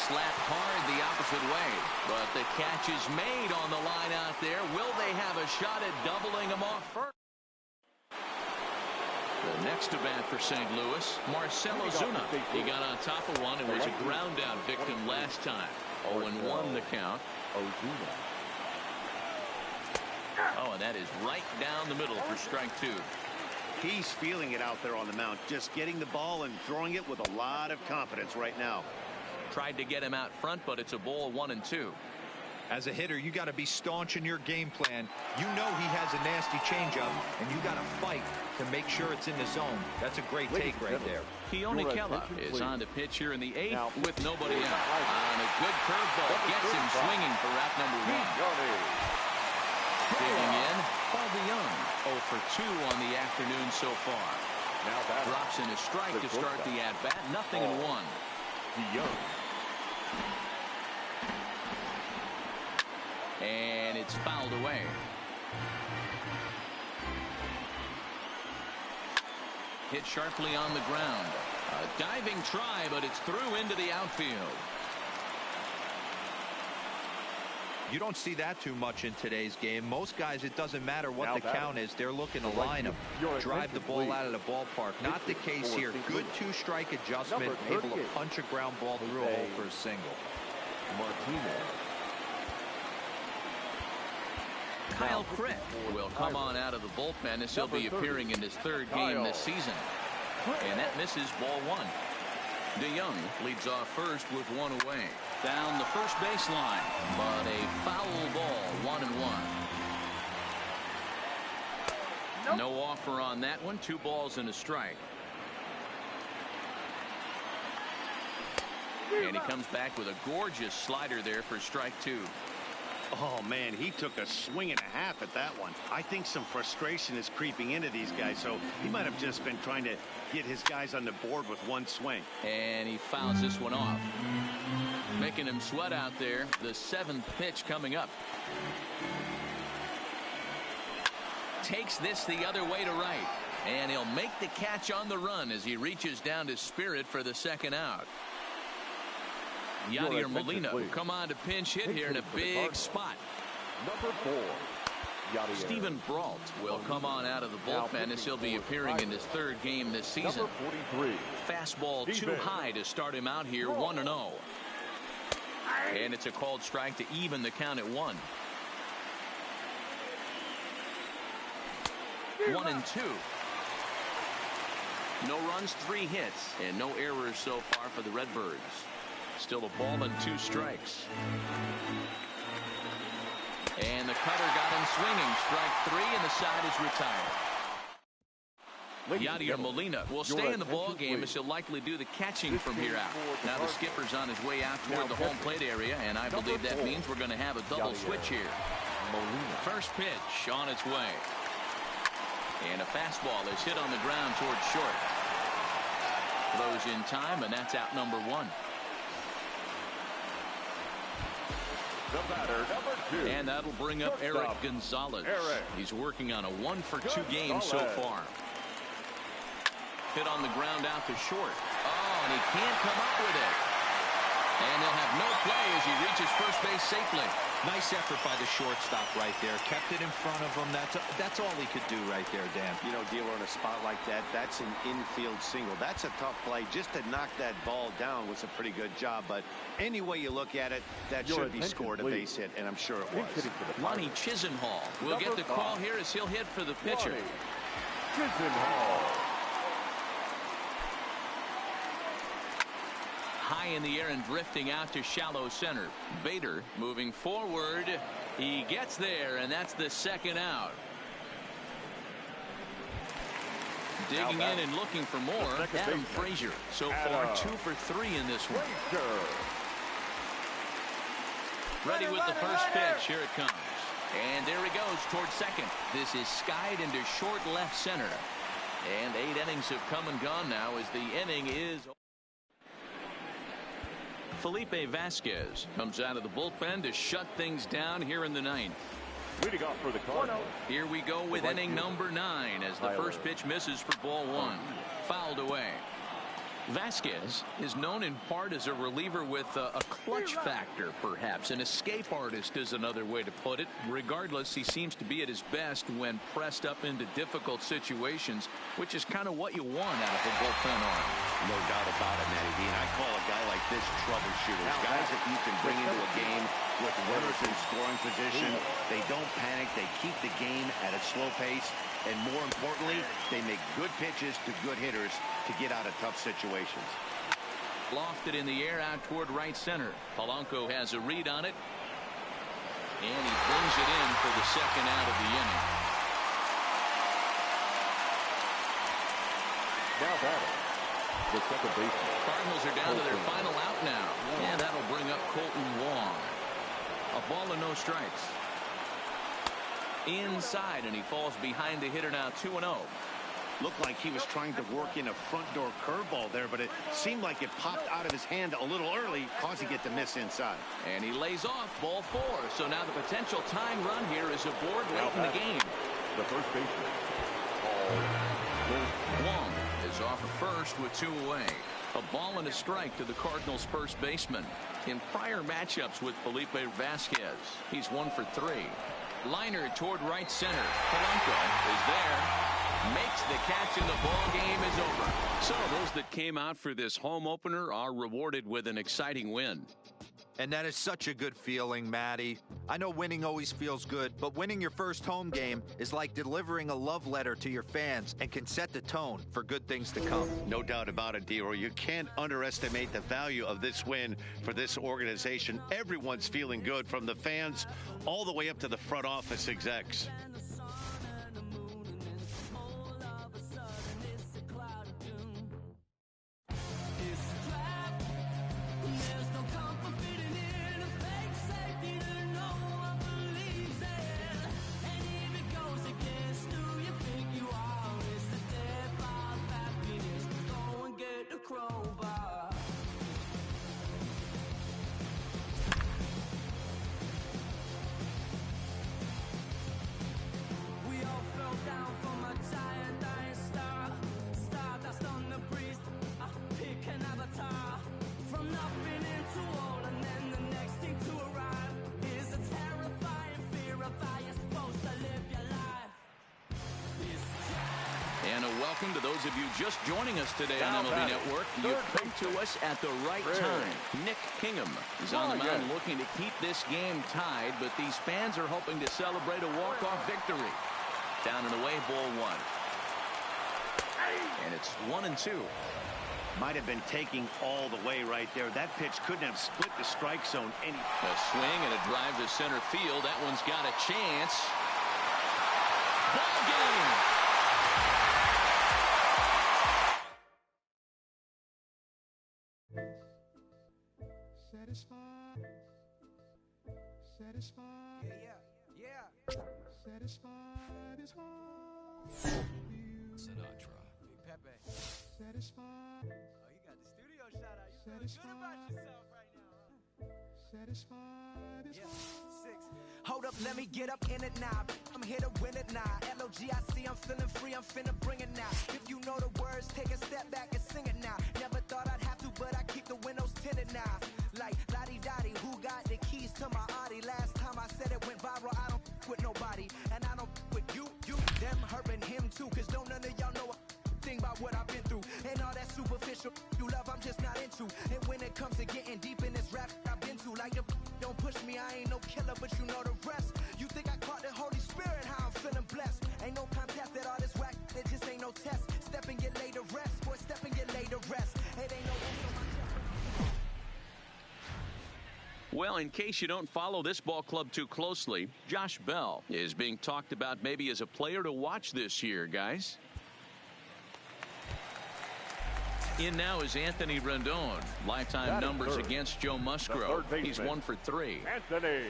Speaker 1: Slapped hard the opposite way. But the catch is made on the line out there. Will they have a shot at doubling them off first? The next to bat for St. Louis, Marcell Ozuna. He got on top of one and was a ground out victim last time. 0-1 the count.
Speaker 3: Ozuna.
Speaker 1: Oh, and that is right down the middle for strike 2.
Speaker 2: He's feeling it out there on the mound, just getting the ball and throwing it with a lot of confidence right now.
Speaker 1: Tried to get him out front, but it's a ball 1-2.
Speaker 4: As a hitter, you got to be staunch in your game plan. You know he has a nasty changeup, and you got to fight to make sure it's in the zone. That's a great take right there.
Speaker 1: Keone Kela is on the pitch here in the 8th with nobody out. On a good curveball, gets him swinging for route number 1. Digging in, Paul DeYoung. 0 for 2 on the afternoon so far.
Speaker 3: Now
Speaker 1: drops in a strike to start the at-bat. 0-1.
Speaker 3: DeYoung.
Speaker 1: And it's fouled away. Hit sharply on the ground. A diving try, but it's through into the outfield.
Speaker 4: You don't see that too much in today's game. Most guys, it doesn't matter what the count is. They're looking to line them, drive the ball out of the ballpark. Not the case here. Good two-strike adjustment, able to punch a ground ball through a hole for a single.
Speaker 3: Martinez.
Speaker 1: Kyle Crick will come on out of the bullpen as he'll be appearing in his 3rd game this season. And that misses ball 1. DeYoung leads off first with 1 away. Down the first baseline, but a foul ball, 1-1. No offer on that one. 2 balls and a strike. And he comes back with a gorgeous slider there for strike 2.
Speaker 2: Oh, man, he took a swing and a half at that one. I think some frustration is creeping into these guys, so he might have just been trying to get his guys on the board with 1 swing.
Speaker 1: And he fouls this one off. Making him sweat out there. The 7th pitch coming up. Takes this the other way to right. And he'll make the catch on the run as he reaches down to Spirit for the 2nd out. Yadier Molina will come on to pinch hit here in a big spot.
Speaker 3: Number 4. Yadier.
Speaker 1: Stephen Brault will come on out of the bullpen as he'll be appearing in his 3rd game this season.
Speaker 3: Number 43.
Speaker 1: Fastball too high to start him out here, 1-0. And it's a called strike to even the count at 1. 1-2. No runs, 3 hits, and no errors so far for the Redbirds. Still a ball and 2 strikes. And the cutter got him swinging. Strike 3, and the side is retired. Yadier Molina will stay in the ball game as he'll likely do the catching from here out. Now the skipper's on his way out toward the home plate area, and I believe that means we're going to have a double switch here. First pitch on its way. And a fastball is hit on the ground towards short. Throws in time, and that's out number 1.
Speaker 3: The batter, number 2.
Speaker 1: And that'll bring up Eric Gonzalez. He's working on a 1 for 2 game so far. Hit on the ground out to short. Oh, and he can't come up with it. And he'll have no play as he reaches first base safely.
Speaker 4: Nice effort by the shortstop right there. Kept it in front of him. That's all he could do right there, Dan.
Speaker 2: You know, dealer in a spot like that, that's an infield single. That's a tough play. Just to knock that ball down was a pretty good job. But any way you look at it, that should be scored a base hit, and I'm sure it was.
Speaker 1: Lonnie Chisenhall will get the call here as he'll hit for the pitcher.
Speaker 3: Chisenhall.
Speaker 1: High in the air and drifting out to shallow center. Bader moving forward. He gets there, and that's the 2nd out. Digging in and looking for more. Adam Frazier so far 2 for 3 in this one. Ready with the first pitch. Here it comes. And there he goes towards second. This is skied into short left center. And 8 innings have come and gone now as the inning is. Felipe Vasquez comes out of the bullpen to shut things down here in the 9th.
Speaker 3: Leading off for the Cardinals.
Speaker 1: Here we go with inning number 9 as the first pitch misses for ball 1. Fouled away. Vasquez is known in part as a reliever with a clutch factor, perhaps. An escape artist is another way to put it. Regardless, he seems to be at his best when pressed up into difficult situations, which is kind of what you want out of a bullpen arm.
Speaker 2: No doubt about it, Matty D. And I call a guy like this troubleshooters. Guys that you can bring into a game with runners in scoring position. They don't panic. They keep the game at a slow pace. And more importantly, they make good pitches to good hitters to get out of tough situations.
Speaker 1: Lofted in the air out toward right center. Polanco has a read on it. And he brings it in for the 2nd out of the inning.
Speaker 3: Now batting, the second baseman.
Speaker 1: Cardinals are down to their final out now. And that'll bring up Colton Wong. A ball and no strikes. inside, and he falls behind the hitter now 2-0.
Speaker 2: Looked like he was trying to work in a front door curveball there, but it seemed like it popped out of his hand a little early, causing it to miss inside.
Speaker 1: And he lays off ball 4. So now the potential tying run here is aboard late in the game.
Speaker 3: The first baseman,
Speaker 1: Wong is off at first with 2 away. A ball and a strike to the Cardinals' first baseman. In prior matchups with Felipe Vasquez, he's 1 for 3. Liner toward right center. Polanco is there. Makes the catch, and the ball game is over. So those that came out for this home opener are rewarded with an exciting win.
Speaker 4: And that is such a good feeling, Matty. I know winning always feels good, but winning your first home game is like delivering a love letter to your fans and can set the tone for good things to come.
Speaker 2: No doubt about it, D-Roy. You can't underestimate the value of this win for this organization. Everyone's feeling good, from the fans all the way up to the front office execs.
Speaker 1: Welcome to those of you just joining us today on MLB Network. You've come to us at the right time. Nick Kingham is on the mound looking to keep this game tied, but these fans are hoping to celebrate a walk-off victory. Down and away, ball 1. And it's 1-2.
Speaker 2: Might have been taking all the way right there. That pitch couldn't have split the strike zone any.
Speaker 1: A swing and a drive to center field. That one's got a chance. Ball game.
Speaker 5: Satisfied. Yeah. Satisfied is hard. Sinatra. Big Pepe. Satisfied. Oh, you got the studio shot out. You feeling good about yourself right now, huh? Satisfied is hard. 6. Hold up, let me get up in it now. I'm here to win it now. L-O-G-I-C, I'm feeling free, I'm finna bring it now. If you know the words, take a step back and sing it now. Never thought I'd have to, but I keep the windows tinted now. Like, la-di-da-di, who got the keys to my Audi? Last time I said it went viral, I don't with nobody. And I don't with you, them, her, and him too. Cause don't none of y'all know a thing about what I've been through. And all that superficial you love, I'm just not into. And when it comes to getting deep in this rap I've been to, like, don't push me, I ain't no killer, but you know the rest. You think I caught the Holy Spirit, how I'm feeling blessed. Ain't no contest at all this whack, it just ain't no test. Step and get laid to rest, boy, step and get laid to rest. It ain't no rest on my chest.
Speaker 1: Well, in case you don't follow this ball club too closely, Josh Bell is being talked about maybe as a player to watch this year, guys. In now is Anthony Rendon. Lifetime numbers against Joe Musgrove. He's 1 for 3.
Speaker 3: Anthony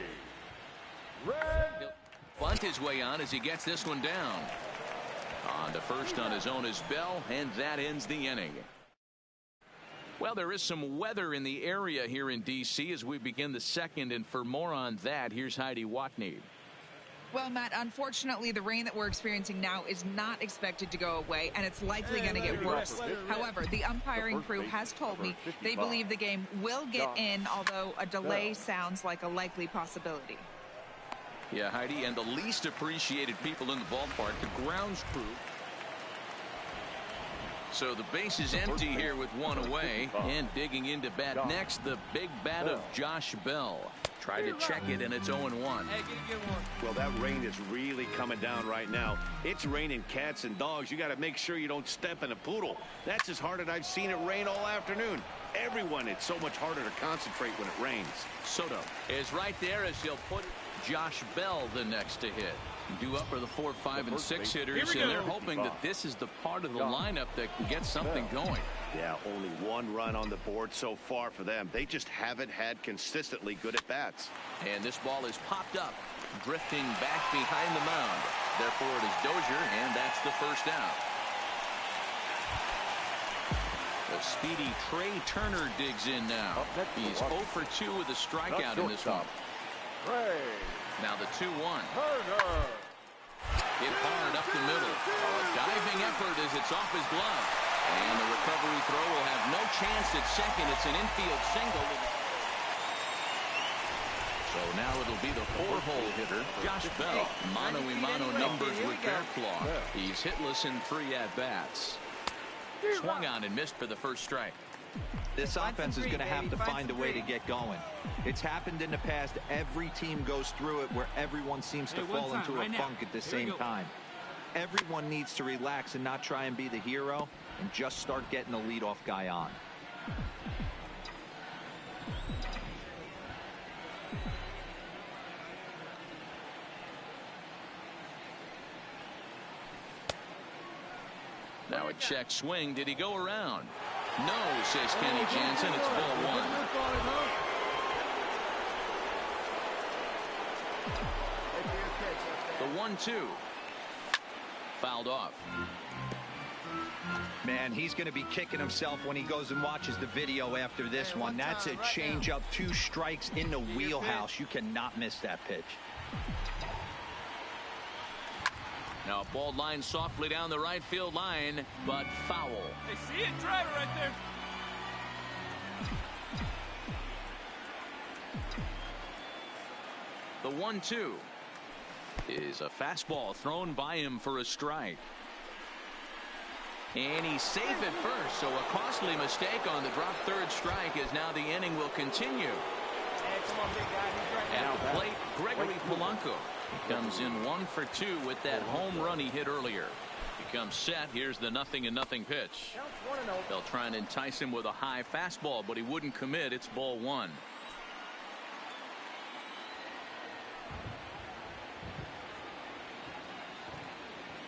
Speaker 1: Rendon. He'll bunt his way on as he gets this one down. On the first on his own is Bell, and that ends the inning. Well, there is some weather in the area here in D.C. as we begin the second, and for more on that, here's Heidi Watney.
Speaker 6: Well, Matt, unfortunately, the rain that we're experiencing now is not expected to go away, and it's likely going to get worse. However, the umpiring crew has told me they believe the game will get in, although a delay sounds like a likely possibility.
Speaker 1: Yeah, Heidi, and the least appreciated people in the ballpark, the grounds crew. So the base is empty here with 1 away, and digging into bat next, the big bat of Josh Bell. Tried to check it, and it's 0-1.
Speaker 2: Well, that rain is really coming down right now. It's raining cats and dogs. You got to make sure you don't step in a poodle. That's as hard as I've seen it rain all afternoon. Everyone, it's so much harder to concentrate when it rains.
Speaker 1: Soto is right there as he'll put it. Josh Bell the next to hit. Due up for the 4, 5, and 6 hitters, and they're hoping that this is the part of the lineup that can get something going.
Speaker 2: Yeah, only 1 run on the board so far for them. They just haven't had consistently good at-bats.
Speaker 1: And this ball is popped up, drifting back behind the mound. Therefore, it is Dozier, and that's the first out. The speedy Trey Turner digs in now. He's 0 for 2 with a strikeout in this one. Now the 2-1. Hit hard up the middle. A diving effort as it's off his glove. And the recovery throw will have no chance at second. It's an infield single. So now it'll be the 4-hole hitter, Josh Bell. Mano-a-mano numbers with Bear Claw. He's hitless in 3 at-bats. Swung on and missed for the first strike.
Speaker 4: This offense is going to have to find a way to get going. It's happened in the past. Every team goes through it where everyone seems to fall into a funk at the same time. Everyone needs to relax and not try and be the hero and just start getting the leadoff guy on.
Speaker 1: Now a check swing. Did he go around? No, says Kenny Jansen. It's ball 1. The 1-2. Fouled off.
Speaker 4: Man, he's going to be kicking himself when he goes and watches the video after this one. That's a changeup, 2 strikes in the wheelhouse. You cannot miss that pitch.
Speaker 1: Now a ball line softly down the right field line, but foul.
Speaker 7: They see it, driver right there.
Speaker 1: The 1-2 is a fastball thrown by him for a strike. And he's safe at first, so a costly mistake on the drop third strike as now the inning will continue. At the plate, Gregory Polanco. He comes in 1 for 2 with that home run he hit earlier. He comes set. Here's the 0-0 pitch. They'll try and entice him with a high fastball, but he wouldn't commit. It's ball 1.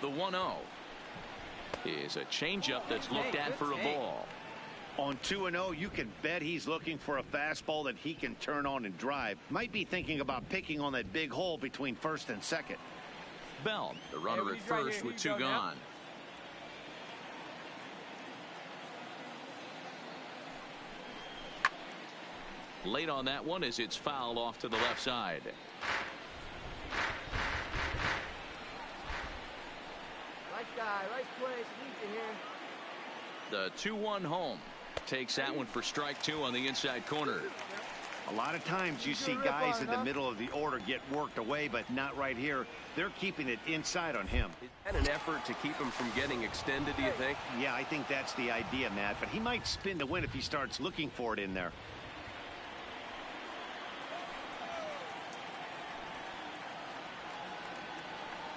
Speaker 1: The 1-0 is a changeup that's looked at for a ball.
Speaker 2: On 2-0, you can bet he's looking for a fastball that he can turn on and drive. Might be thinking about picking on that big hole between first and second.
Speaker 1: Bell, the runner at first with 2 gone. Late on that one as it's fouled off to the left side.
Speaker 8: Right guy, right place, need to hear.
Speaker 1: The 2-1 home takes that one for strike 2 on the inside corner.
Speaker 2: A lot of times you see guys in the middle of the order get worked away, but not right here. They're keeping it inside on him.
Speaker 9: Is that an effort to keep him from getting extended, do you think?
Speaker 2: Yeah, I think that's the idea, Matt, but he might spin to win if he starts looking for it in there.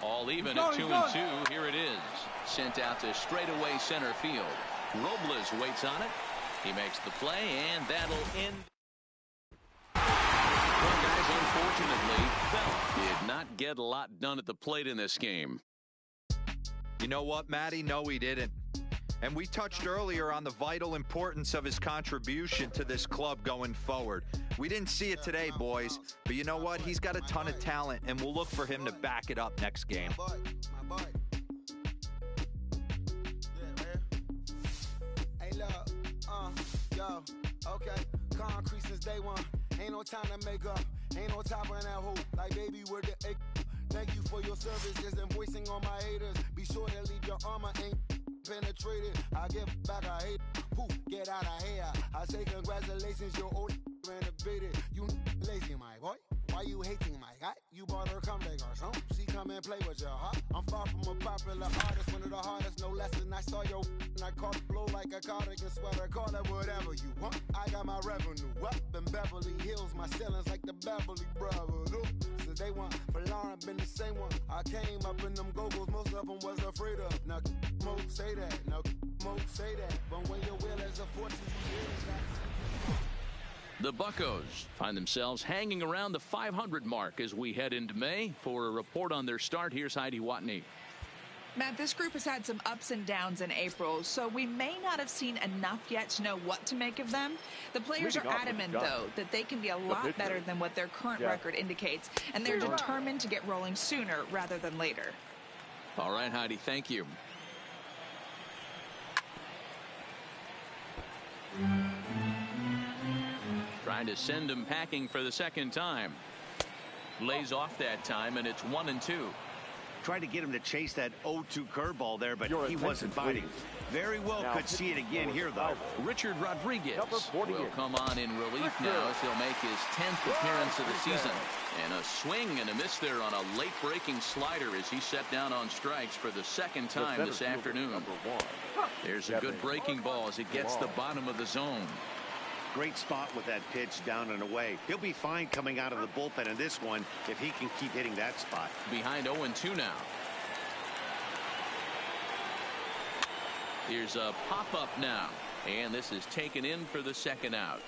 Speaker 1: All even at 2-2. Here it is. Sent out to straightaway center field. Robles waits on it. He makes the play, and that'll end. Well, guys, unfortunately, Bell did not get a lot done at the plate in this game.
Speaker 4: You know what, Matty? No, he didn't. And we touched earlier on the vital importance of his contribution to this club going forward. We didn't see it today, boys, but you know what? He's got a ton of talent, and we'll look for him to back it up next game.
Speaker 5: Hey, look, yo, okay, concrete since day one. Ain't no time to make up, ain't no top on that hoop. Like, baby, we're the egg. Thank you for your service, just invoicing on my haters. Be sure to leave your armor ain't penetrated. I get back, I hate poof, get out of here. I say congratulations, your old renovated. You lazy, my boy. Why you hating, my guy? You bought her come back or something. She come and play with your heart. I'm far from a popular artist, one of the hardest, no less than I saw your and I caught blow like a cardigan sweater. Call it whatever you want. I got my revenue up in Beverly Hills. My ceilings like the Beverly Brothers. Since they want for Lauren, been the same one. I came up in them go-go's, most of them was afraid of. Now, Mo say that. Now, Mo say that. But when your will is a fortune,
Speaker 1: The Buccos find themselves hanging around the 500 mark as we head into May. For a report on their start, here's Heidi Watney.
Speaker 6: Matt, this group has had some ups and downs in April, so we may not have seen enough yet to know what to make of them. The players are adamant, though, that they can be a lot better than what their current record indicates, and they're determined to get rolling sooner rather than later.
Speaker 1: All right, Heidi, thank you. Trying to send him packing for the second time. Lays off that time, and it's 1-2.
Speaker 2: Tried to get him to chase that 0-2 curveball there, but he wasn't biting. Very well could see it again here, though.
Speaker 1: Richard Rodriguez will come on in relief now as he'll make his 10th appearance of the season. And a swing and a miss there on a late-breaking slider as he set down on strikes for the second time this afternoon. There's a good breaking ball as it gets the bottom of the zone.
Speaker 2: Great spot with that pitch down and away. He'll be fine coming out of the bullpen in this one if he can keep hitting that spot.
Speaker 1: Behind 0-2 now. Here's a pop-up now, and this is taken in for the second out.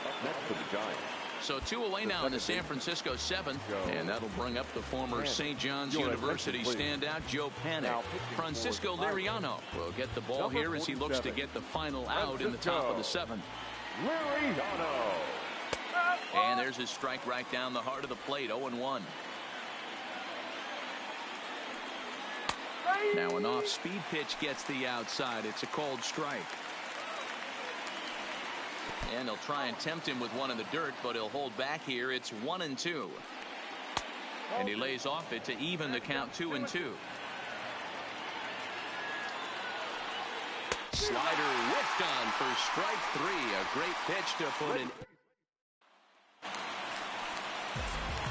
Speaker 3: Up next to the Giants.
Speaker 1: So 2 away now in the San Francisco 7th, and that'll bring up the former St. John's University standout Joe Panik. Francisco Liriano will get the ball here as he looks to get the final out in the top of the 7th. And there's his strike right down the heart of the plate, 0-1. Now an off-speed pitch gets the outside. It's a called strike. And he'll try and tempt him with one in the dirt, but he'll hold back here. It's 1-2. And he lays off it to even the count 2-2. Slider whiffed on for strike 3. A great pitch to put in.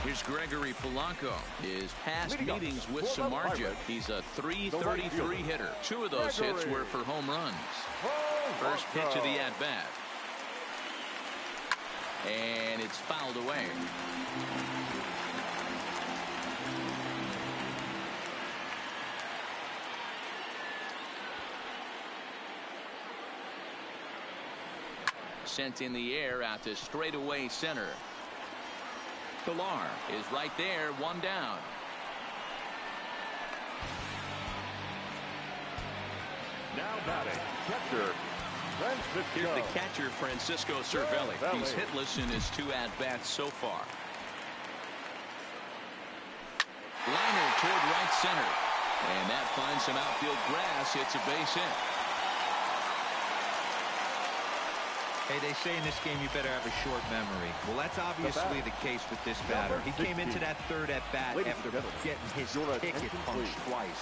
Speaker 1: Here's Gregory Polanco. His past meetings with Samardzija, he's a .333 hitter. 2 of those hits were for home runs. First pitch of the at-bat. And it's fouled away. Sent in the air out to straightaway center. Pilar is right there, 1 down.
Speaker 3: Now batting, catcher.
Speaker 1: Here's the catcher, Francisco Cervelli. He's hitless in his 2 at-bats so far. Liner toward right center. And that finds some outfield grass. It's a base hit.
Speaker 4: Hey, they say in this game you better have a short memory. Well, that's obviously the case with this batter. He came into that 3rd at-bat after getting his ticket punched twice.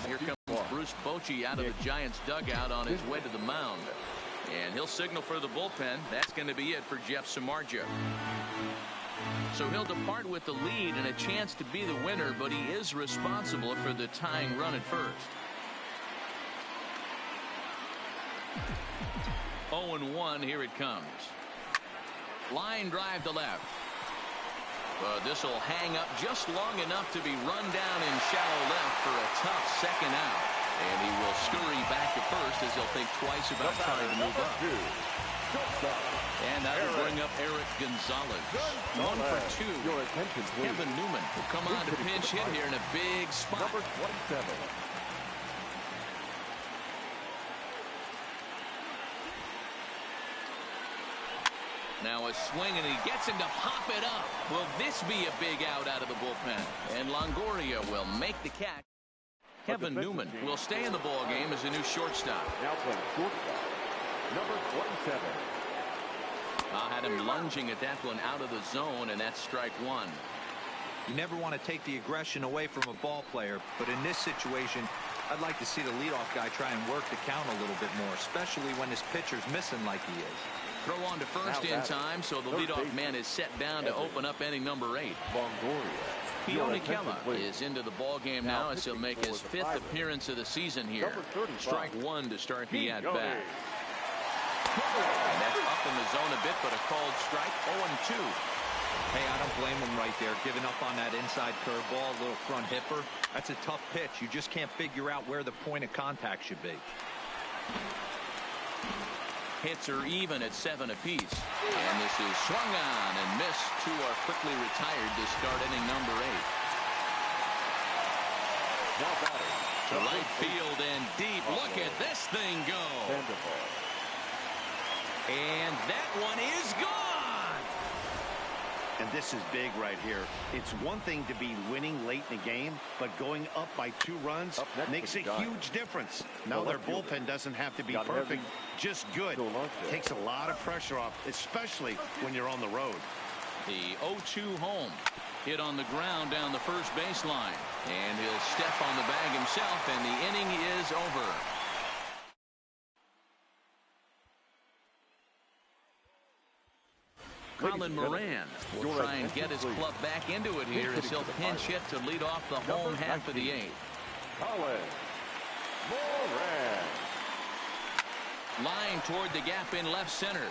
Speaker 1: Here comes Bruce Bochy out of the Giants dugout on his way to the mound. And he'll signal for the bullpen. That's going to be it for Jeff Samardzija. So he'll depart with the lead and a chance to be the winner, but he is responsible for the tying run at first. 0-1, here it comes. Line drive to left. But this will hang up just long enough to be run down in shallow left for a tough second out. And he will scurry back to first as he'll think twice about trying to move up. And that will bring up Eric Gonzalez. 1 for 2. Kevin Newman will come on to pinch hit here in a big spot.
Speaker 3: Number 27.
Speaker 1: Now a swing, and he gets him to pop it up. Will this be a big out of the bullpen? And Longoria will make the catch. Kevin Newman will stay in the ball game as a new shortstop.
Speaker 3: Now playing shortstop, number 27.
Speaker 1: I had him lunging at that one out of the zone, and that's strike 1.
Speaker 4: You never want to take the aggression away from a ball player, but in this situation, I'd like to see the leadoff guy try and work the count a little bit more, especially when his pitcher's missing like he is.
Speaker 1: Throw on to first in time, so the leadoff man is set down to open up inning number 8.
Speaker 3: Longoria.
Speaker 1: Keone Kela is into the ball game now as he'll make his 5th appearance of the season here. Strike 1 to start the at-bat. And that's up in the zone a bit, but a called strike, 0-2.
Speaker 4: Hey, I don't blame him right there, giving up on that inside curveball, a little front hipper. That's a tough pitch. You just can't figure out where the point of contact should be.
Speaker 1: hits are even at 7 apiece. And this is swung on and missed. 2 are quickly retired to start inning number 8.
Speaker 3: Now batting.
Speaker 1: To right field and deep. Look at this thing go. And that one is gone.
Speaker 2: And this is big right here. It's one thing to be winning late in the game, but going up by 2 runs makes a huge difference. Now their bullpen doesn't have to be perfect, just good. Takes a lot of pressure off, especially when you're on the road.
Speaker 1: The 0-2 home. Hit on the ground down the first baseline. And he'll step on the bag himself, and the inning is over. Colin Moran will try and get his club back into it here as he'll pinch hit to lead off the home half of the 8th.
Speaker 3: Colin Moran.
Speaker 1: Line toward the gap in left center.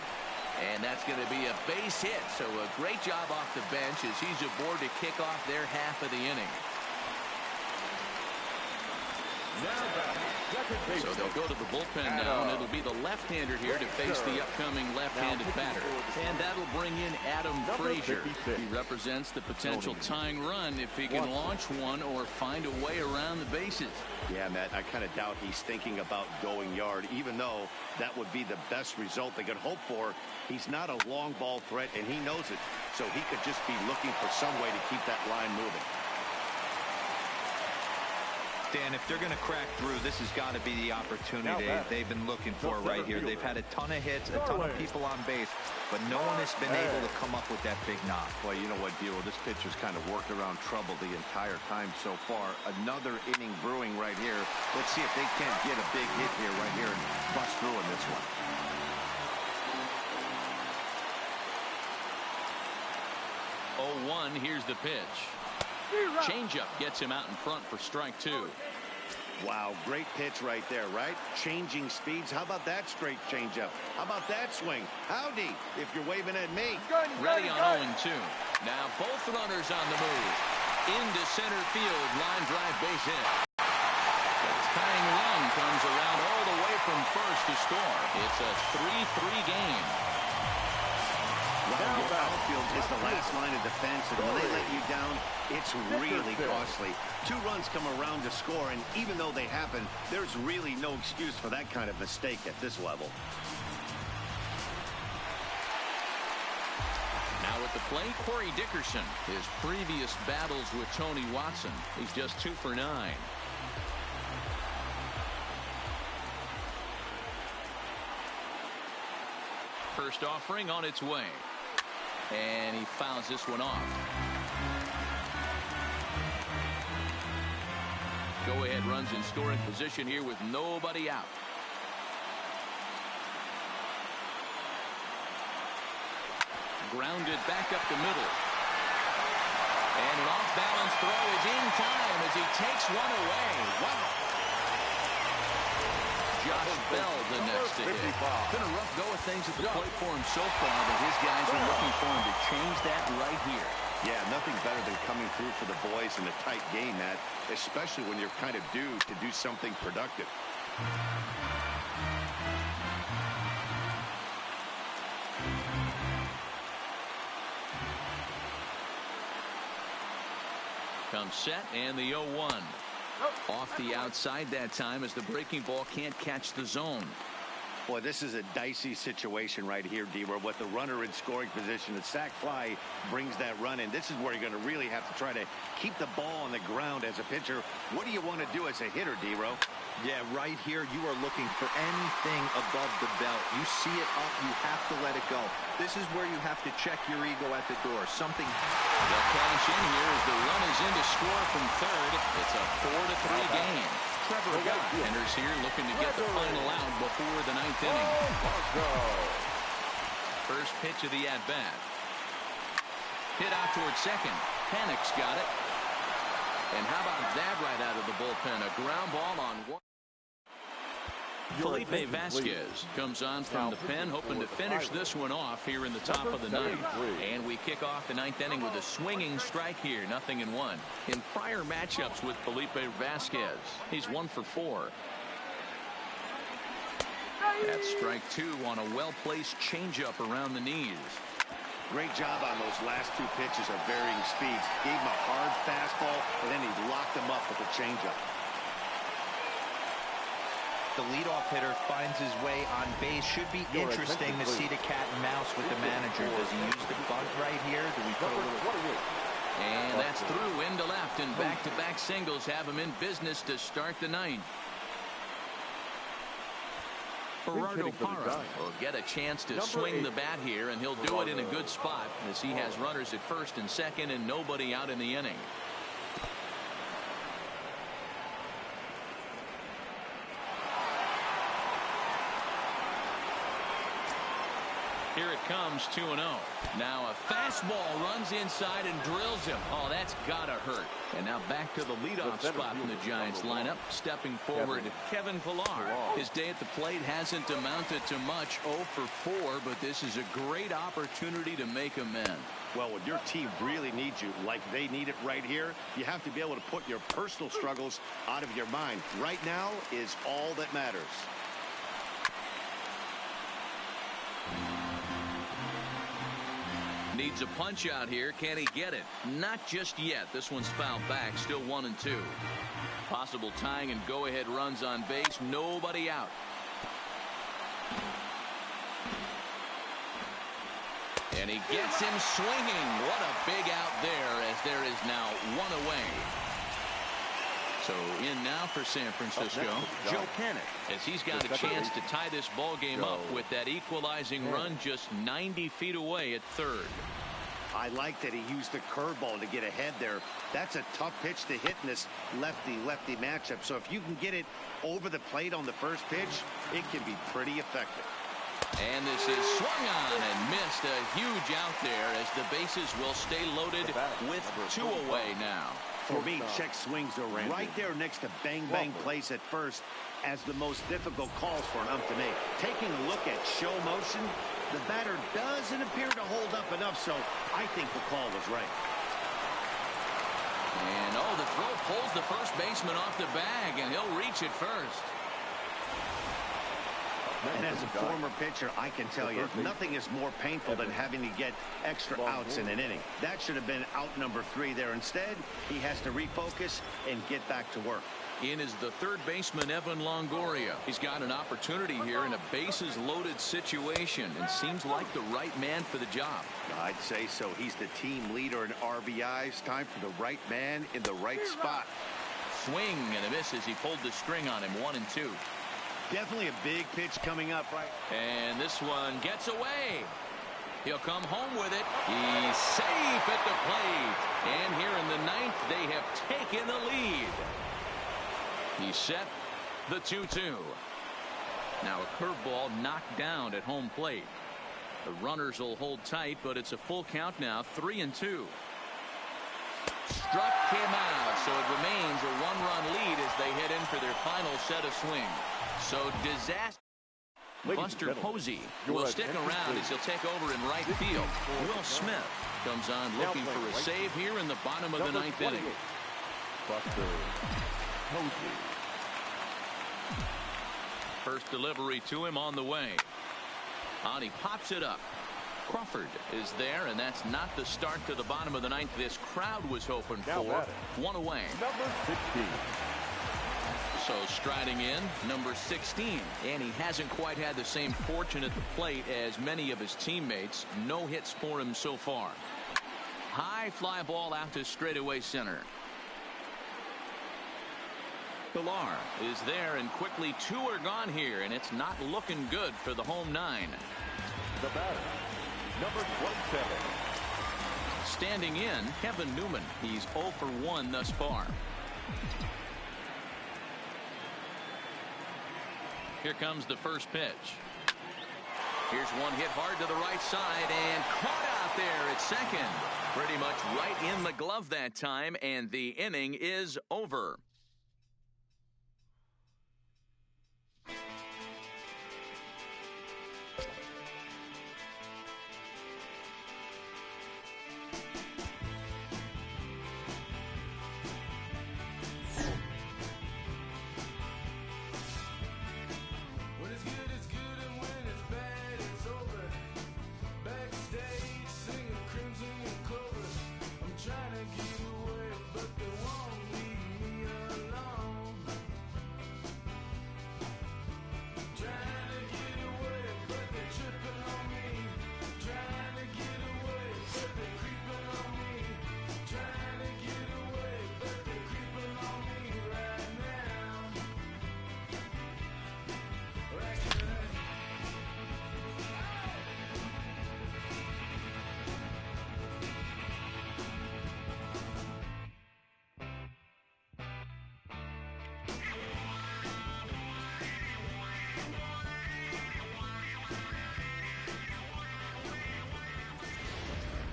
Speaker 1: And that's going to be a base hit. So a great job off the bench as he's aboard to kick off their half of the inning. So they'll go to the bullpen now, and it'll be the left-hander here to face the upcoming left-handed batter. And that'll bring in Adam Frazier. He represents the potential tying run if he can launch one or find a way around the bases.
Speaker 2: Yeah, Matt, I kind of doubt he's thinking about going yard, even though that would be the best result they could hope for. He's not a long ball threat, and he knows it. So he could just be looking for some way to keep that line moving.
Speaker 4: Dan, if they're going to crack through, this has got to be the opportunity they've been looking for right here. They've had a ton of hits, a ton of people on base, but no one has been able to come up with that big knock.
Speaker 2: Well, you know what, Dero, this pitcher's kind of worked around trouble the entire time so far. Another inning brewing right here. Let's see if they can't get a big hit here right here and bust through in this one.
Speaker 1: Here's the pitch. Changeup gets him out in front for strike 2.
Speaker 2: Wow, great pitch right there, right? Changing speeds. How about that straight changeup? How about that swing? Howdy, if you're waving at me.
Speaker 1: Ready on 0-2. Now both runners on the move. Into center field, line drive base hit. The tying run comes around all the way from first to score. It's a 3-3 game.
Speaker 2: Well, your outfield is the last line of defense, and when they let you down, it's really costly. 2 runs come around to score, and even though they happen, there's really no excuse for that kind of mistake at this level.
Speaker 1: Now at the plate, Corey Dickerson. His previous battles with Tony Watson. He's just 2 for 9. First offering on its way. And he fouls this one off. Go-ahead runs in scoring position here with nobody out. Grounded back up the middle. And an off-balance throw is in time as he takes one away. Wow. Josh Bell the next to hit. Been a rough go of things at the plate for him so far, but his guys are looking for him to change that right here.
Speaker 2: Yeah, nothing better than coming through for the boys in a tight game, Matt, especially when you're kind of due to do something productive.
Speaker 1: Comes set and the 0-1. Off the outside that time as the breaking ball can't catch the zone.
Speaker 2: Boy, this is a dicey situation right here, Dero. With the runner in scoring position, the sac fly brings that run in. This is where you're going to really have to try to keep the ball on the ground as a pitcher. What do you want to do as a hitter, Dero?
Speaker 4: Yeah, right here, you are looking for anything above the belt. You see it up, you have to let it go. This is where you have to check your ego at the door. Something.
Speaker 1: They'll cash in here as the run is in to score from third. It's a 4-3 game. Trevor Gott enters here looking to get the final out before the 9th inning. First pitch of the at-bat. Hit out towards second. Panik's got it. And how about that right out of the bullpen? A ground ball on one. Felipe Vasquez comes on from the pen, hoping to finish this one off here in the top of the 9th. And we kick off the 9th inning with a swinging strike here, 0-1. In prior matchups with Felipe Vasquez, he's 1 for 4. That's strike 2 on a well-placed changeup around the knees.
Speaker 2: Great job on those last 2 pitches of varying speeds. Gave him a hard fastball, and then he locked him up with a changeup.
Speaker 4: The leadoff hitter finds his way on base. Should be interesting to see the cat and mouse with the manager. Does he use the bunt right here? Do we put a little...
Speaker 1: And that's through into left, and back-to-back singles have him in business to start the 9th. Gerardo Parra will get a chance to swing the bat here, and he'll do it in a good spot as he has runners at first and second and nobody out in the inning. Here it comes, 2-0. Now a fastball runs inside and drills him. Oh, that's gotta hurt. And now back to the leadoff spot in the Giants lineup. Stepping forward, Kevin Pillar. His day at the plate hasn't amounted to much, 0 for 4, but this is a great opportunity to make amends.
Speaker 2: Well, when your team really needs you, like they need it right here, you have to be able to put your personal struggles out of your mind. Right now is all that matters.
Speaker 1: Needs a punch out here. Can he get it? Not just yet. This one's fouled back. Still 1-2. Possible tying and go-ahead runs on base. Nobody out. And he gets him swinging. What a big out there, as there is now 1 away. So in now for San Francisco, Joe Panik, as he's got a chance to tie this ball game up with that equalizing run just 90 feet away at third.
Speaker 2: I like that he used the curveball to get ahead there. That's a tough pitch to hit in this lefty-lefty matchup. So if you can get it over the plate on the first pitch, it can be pretty effective.
Speaker 1: And this is swung on and missed. A huge out there as the bases will stay loaded with 2 away now.
Speaker 2: For me, check swings are right there next to bang place at first as the most difficult calls for an ump to make. Taking a look at show motion, the batter doesn't appear to hold up enough, so I think the call was right.
Speaker 1: And the throw pulls the first baseman off the bag, and he'll reach it first.
Speaker 2: And as a former pitcher, I can tell you, nothing is more painful than having to get extra outs in an inning. That should have been out number 3 there. Instead, he has to refocus and get back to work.
Speaker 1: In is the third baseman, Evan Longoria. He's got an opportunity here in a bases-loaded situation and seems like the right man for the job.
Speaker 2: I'd say so. He's the team leader in RBIs. Time for the right man in the right spot.
Speaker 1: Swing and a miss as he pulled the string on him. 1-2.
Speaker 2: Definitely a big pitch coming up, right?
Speaker 1: And this one gets away. He'll come home with it. He's safe at the plate. And here in the 9th, they have taken the lead. He's set the 2-2. Now a curveball knocked down at home plate. The runners will hold tight, but it's a full count now. 3-2. Struck him out, so it remains a 1-run lead as they head in for their final set of swings. So disaster. Buster Posey will stick around as he'll take over in right field. Will Smith comes on looking for a save here in the bottom of the 9th inning.
Speaker 3: Buster Posey.
Speaker 1: First delivery to him on the way. And he pops it up. Crawford is there, and that's not the start to the bottom of the 9th this crowd was hoping for. 1 away.
Speaker 3: Number 16.
Speaker 1: So striding in, number 16. And he hasn't quite had the same fortune at the plate as many of his teammates. No hits for him so far. High fly ball out to straightaway center. Pillar is there, and quickly 2 are gone here, and it's not looking good for the home 9.
Speaker 3: The batter, number 27.
Speaker 1: Standing in, Kevin Newman. He's 0 for 1 thus far. Here comes the first pitch. Here's one hit hard to the right side and caught out there at second. Pretty much right in the glove that time, and the inning is over.
Speaker 5: What is good is good.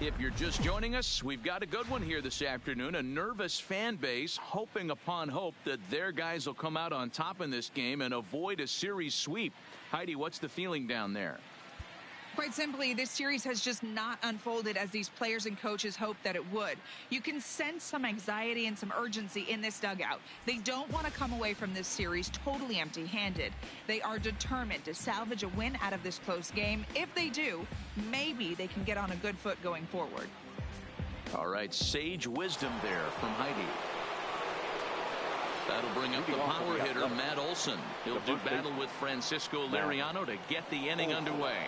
Speaker 1: If you're just joining us, we've got a good one here this afternoon. A nervous fan base hoping upon hope that their guys will come out on top in this game and avoid a series sweep. Heidi, what's the feeling down there?
Speaker 6: Quite simply, this series has just not unfolded as these players and coaches hoped that it would. You can sense some anxiety and some urgency in this dugout. They don't want to come away from this series totally empty-handed. They are determined to salvage a win out of this close game. If they do, maybe they can get on a good foot going forward.
Speaker 1: All right, sage wisdom there from Heidi. That'll bring up the power hitter, Matt Olson. He'll do battle with Francisco Liriano to get the inning underway.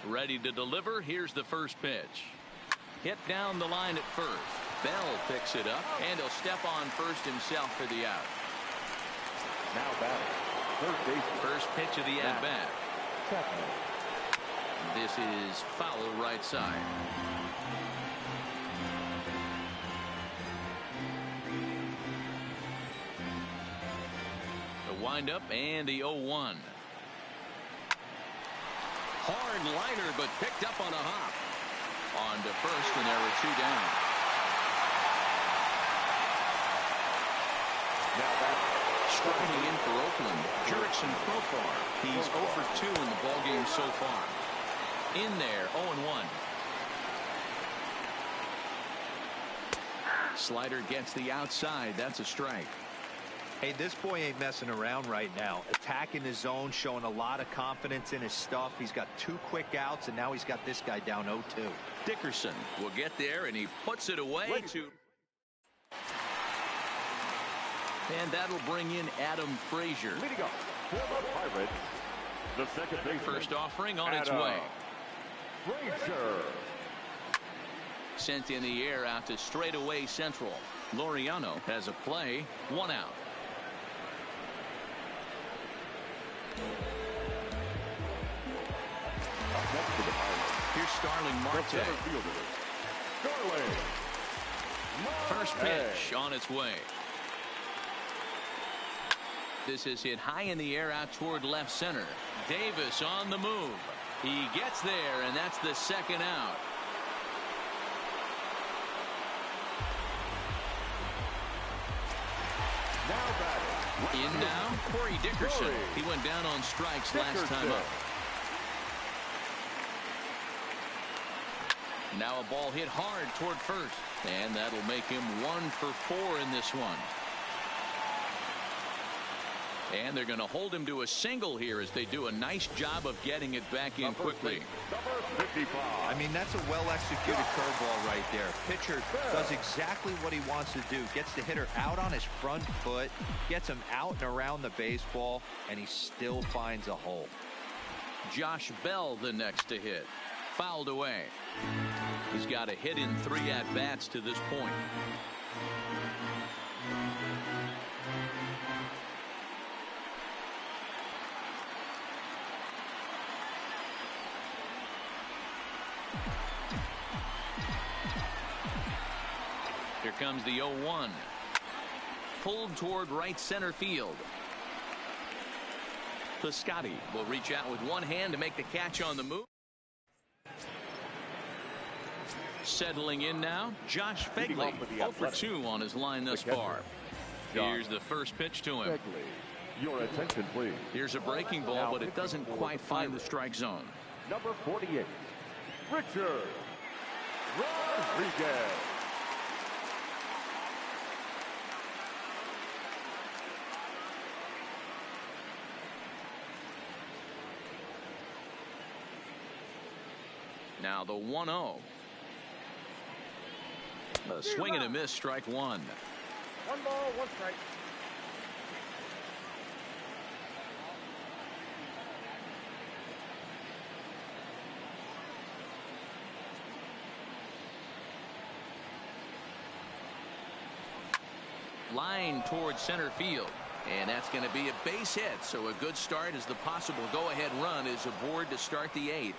Speaker 1: Ready to deliver. Here's the first pitch. Hit down the line at first. Bell picks it up, and he'll step on first himself for the out.
Speaker 3: Now batting, third base.
Speaker 1: First pitch of the at-bat. This is foul right side. The windup and the 0-1. Hard liner, but picked up on a hop. On to first, and there were two down.
Speaker 3: Now back.
Speaker 1: Striding in for Oakland, Jurickson Profar. He's 0 for 2 in the ballgame so far. In there, 0-1. Slider gets the outside. That's a strike.
Speaker 4: Hey, this boy ain't messing around right now. Attacking his zone, showing a lot of confidence in his stuff. He's got 2 quick outs, and now he's got this guy down 0-2.
Speaker 1: Dickerson will get there, and he puts it away to... And that'll bring in Adam Frazier.
Speaker 3: Leading off for the Pirates, the second baseman.
Speaker 1: First offering on its way.
Speaker 3: Frazier.
Speaker 1: Sent in the air out to straightaway central. Loriano has a play. 1 out. Here's Starling Marte. First pitch on its way. This is hit high in the air out toward left center. Davis on the move. He gets there, and that's the second out. In now, Corey Dickerson. He went down on strikes last time up. Now a ball hit hard toward first, and that'll make him 1 for 4 in this one. And they're going to hold him to a single here as they do a nice job of getting it back in quickly.
Speaker 4: I mean, that's a well-executed curveball right there. Pitcher does exactly what he wants to do. Gets the hitter out on his front foot, gets him out and around the baseball, and he still finds a hole.
Speaker 1: Josh Bell the next to hit. Fouled away. He's got a hit in 3 at-bats to this point. Here comes the 0-1. Pulled toward right center field. Piscotty will reach out with one hand to make the catch on the move. Settling in now, Josh Phegley, 0 for 2 on his line thus far. Here's the first pitch to him.
Speaker 3: Your attention, please.
Speaker 1: Here's a breaking ball, but it doesn't quite find the strike zone.
Speaker 3: Number 48, Richard Rodriguez.
Speaker 1: Now the 1-0. A swing and a miss, strike 1.
Speaker 8: 1 ball, 1 strike.
Speaker 1: Line towards center field. And that's going to be a base hit. So a good start as the possible go-ahead run is aboard to start the 8th.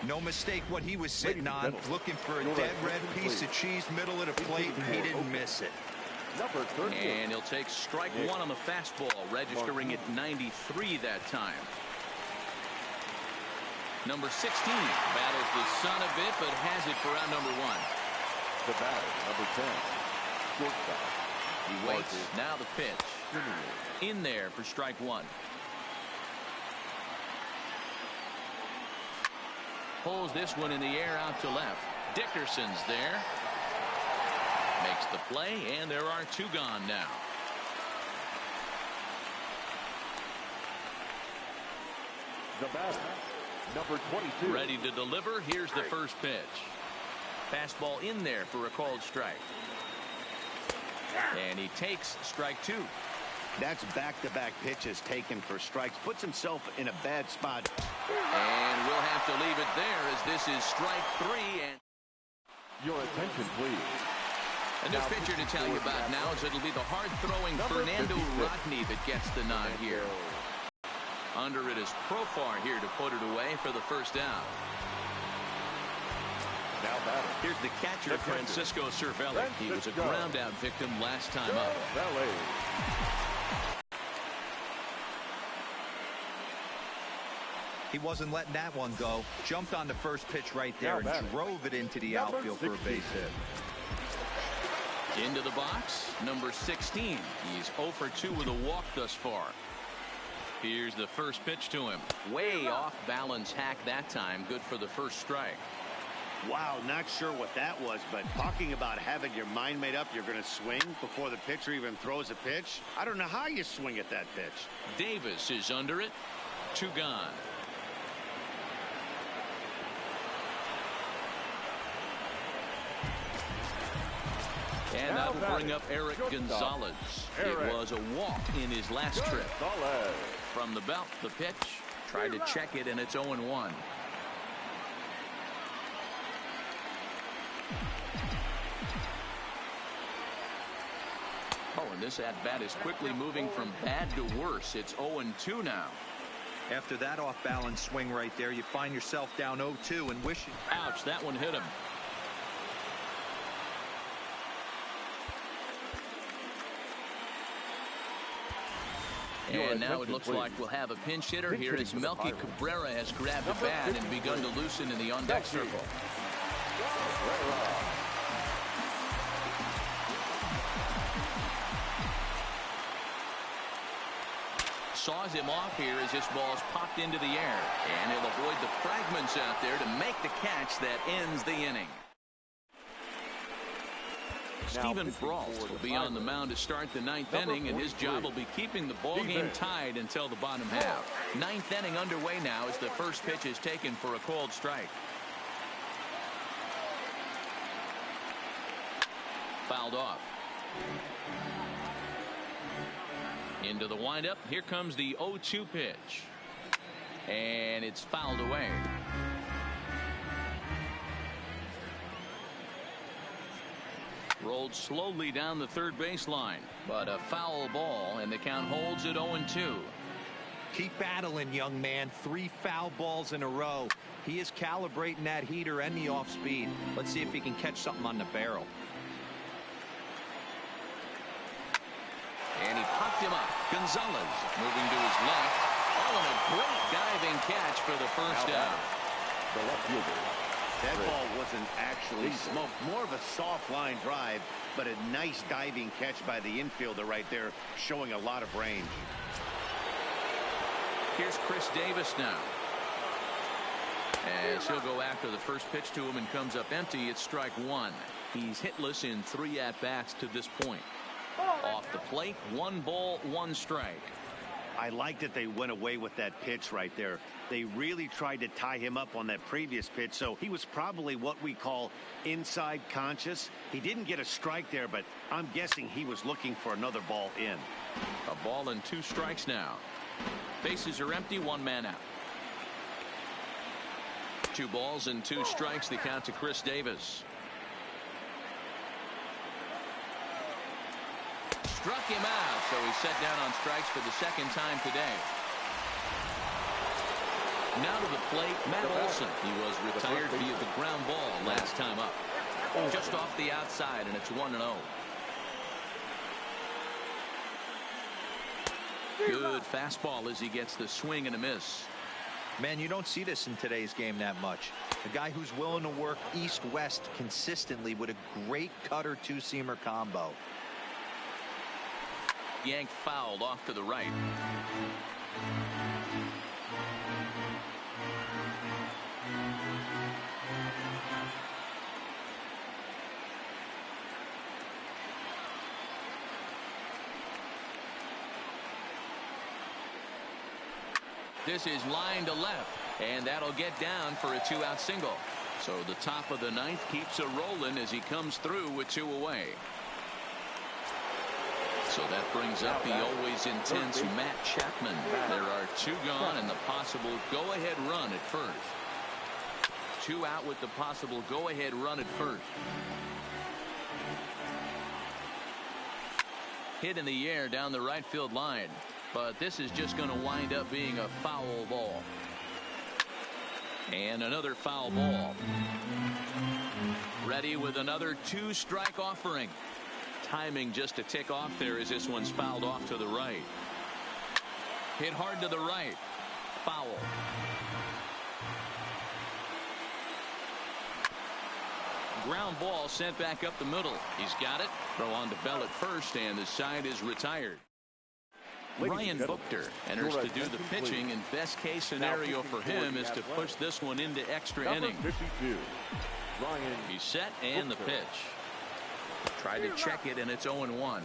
Speaker 4: No mistake what he was sitting on, looking for a dead red piece of cheese middle of the plate, and he didn't miss it.
Speaker 1: And he'll take strike 1 on the fastball, registering at 93 that time. Number 16 battles the sun a bit, but has it for out number 1.
Speaker 3: The batter, number 10, shortstop.
Speaker 1: He waits. Now the pitch. In there for strike 1. Pulls this one in the air out to left. Dickerson's there. Makes the play, and there are 2 gone now.
Speaker 3: The batter, number 22.
Speaker 1: Ready to deliver. Here's the first pitch. Fastball in there for a called strike. And he takes strike 2.
Speaker 2: That's back-to-back pitches taken for strikes. Puts himself in a bad spot.
Speaker 1: And we'll have to leave it there as this is strike 3. And
Speaker 3: your attention, please.
Speaker 1: a new pitcher to tell you about now is it'll be the hard-throwing Fernando Rodney that gets the nod here. Under it is Profar here to put it away for the first down.
Speaker 3: Now batting.
Speaker 1: Here's the catcher, Francisco Cervelli. He was a ground-out victim last time up.
Speaker 4: He wasn't letting that one go. Jumped on the first pitch right there and drove it into the outfield for a base hit.
Speaker 1: Into the box, number 16. He's 0 for 2 with a walk thus far. Here's the first pitch to him. Way off balance hack that time. Good for the first strike.
Speaker 2: Wow, not sure what that was, but talking about having your mind made up, you're going to swing before the pitcher even throws a pitch. I don't know how you swing at that pitch.
Speaker 1: Davis is under it. 2 gone. And that will bring up Eric Gonzalez. It was a walk in his last trip. From the belt, the pitch. Try to check it, and it's 0-1. Oh, and this at-bat is quickly moving from bad to worse. It's 0-2 now.
Speaker 4: After that off-balance swing right there, you find yourself down 0-2 and wishing.
Speaker 1: Ouch, that one hit him. And now it looks like we'll have a pinch hitter here as Melky Cabrera has grabbed the bat and begun to loosen in the on-deck circle. Saws him off here as this ball's popped into the air. And he'll avoid the fragments out there to make the catch that ends the inning. Stephen Brault will be on the mound to start the 9th inning, and his job will be keeping the ball game tied until the bottom half. 9th inning underway now as the first pitch is taken for a called strike. Fouled off. Into the windup. Here comes the 0-2 pitch. And it's fouled away. Rolled slowly down the third baseline, but a foul ball, and the count holds at 0-2.
Speaker 4: Keep battling, young man. 3 foul balls in a row. He is calibrating that heater and the off speed. Let's see if he can catch something on the barrel.
Speaker 1: And he popped him up. Gonzalez moving to his left. Oh, and a great diving catch for the first down.
Speaker 3: The left fielder.
Speaker 2: That ball wasn't actually smoked. More of a soft line drive, but a nice diving catch by the infielder right there, showing a lot of range.
Speaker 1: Here's Chris Davis now. As he'll go after the first pitch to him and comes up empty, it's strike 1. He's hitless in 3 at-bats to this point. Off the plate, 1 ball, 1 strike.
Speaker 2: I like that they went away with that pitch right there. They really tried to tie him up on that previous pitch, so he was probably what we call inside conscious. He didn't get a strike there, but I'm guessing he was looking for another ball in.
Speaker 1: A ball and 2 strikes now. Bases are empty, 1 man out. 2 balls and 2 strikes, the count to Chris Davis. struck him out, so he's set down on strikes for the second time today. Now to the plate, Matt Olson. He was retired via the ground ball last time up. Just off the outside, and it's 1-0. Good fastball as he gets the swing and a miss.
Speaker 4: Man, you don't see this in today's game that much. A guy who's willing to work east-west consistently with a great cutter two-seamer combo.
Speaker 1: Yanked fouled off to the right. This is line to left, and that'll get down for a 2-out single. So the top of the ninth keeps a rolling as he comes through with 2 away. So that brings up the always intense Matt Chapman. There are 2 gone and the possible go-ahead run at first. 2 out with the possible go-ahead run at first. Hit in the air down the right field line. But this is just going to wind up being a foul ball. And another foul ball. Ready with another 2-strike offering. Timing just a tick off there as this one's fouled off to the right. Hit hard to the right. Foul. Ground ball sent back up the middle. He's got it. Throw on to Bell at first, and the side is retired. Ryan Buchter enters to do the pitching, and best case scenario for him is to push this one into extra innings. He's set, and the pitch. Tried to check it, and it's 0-1.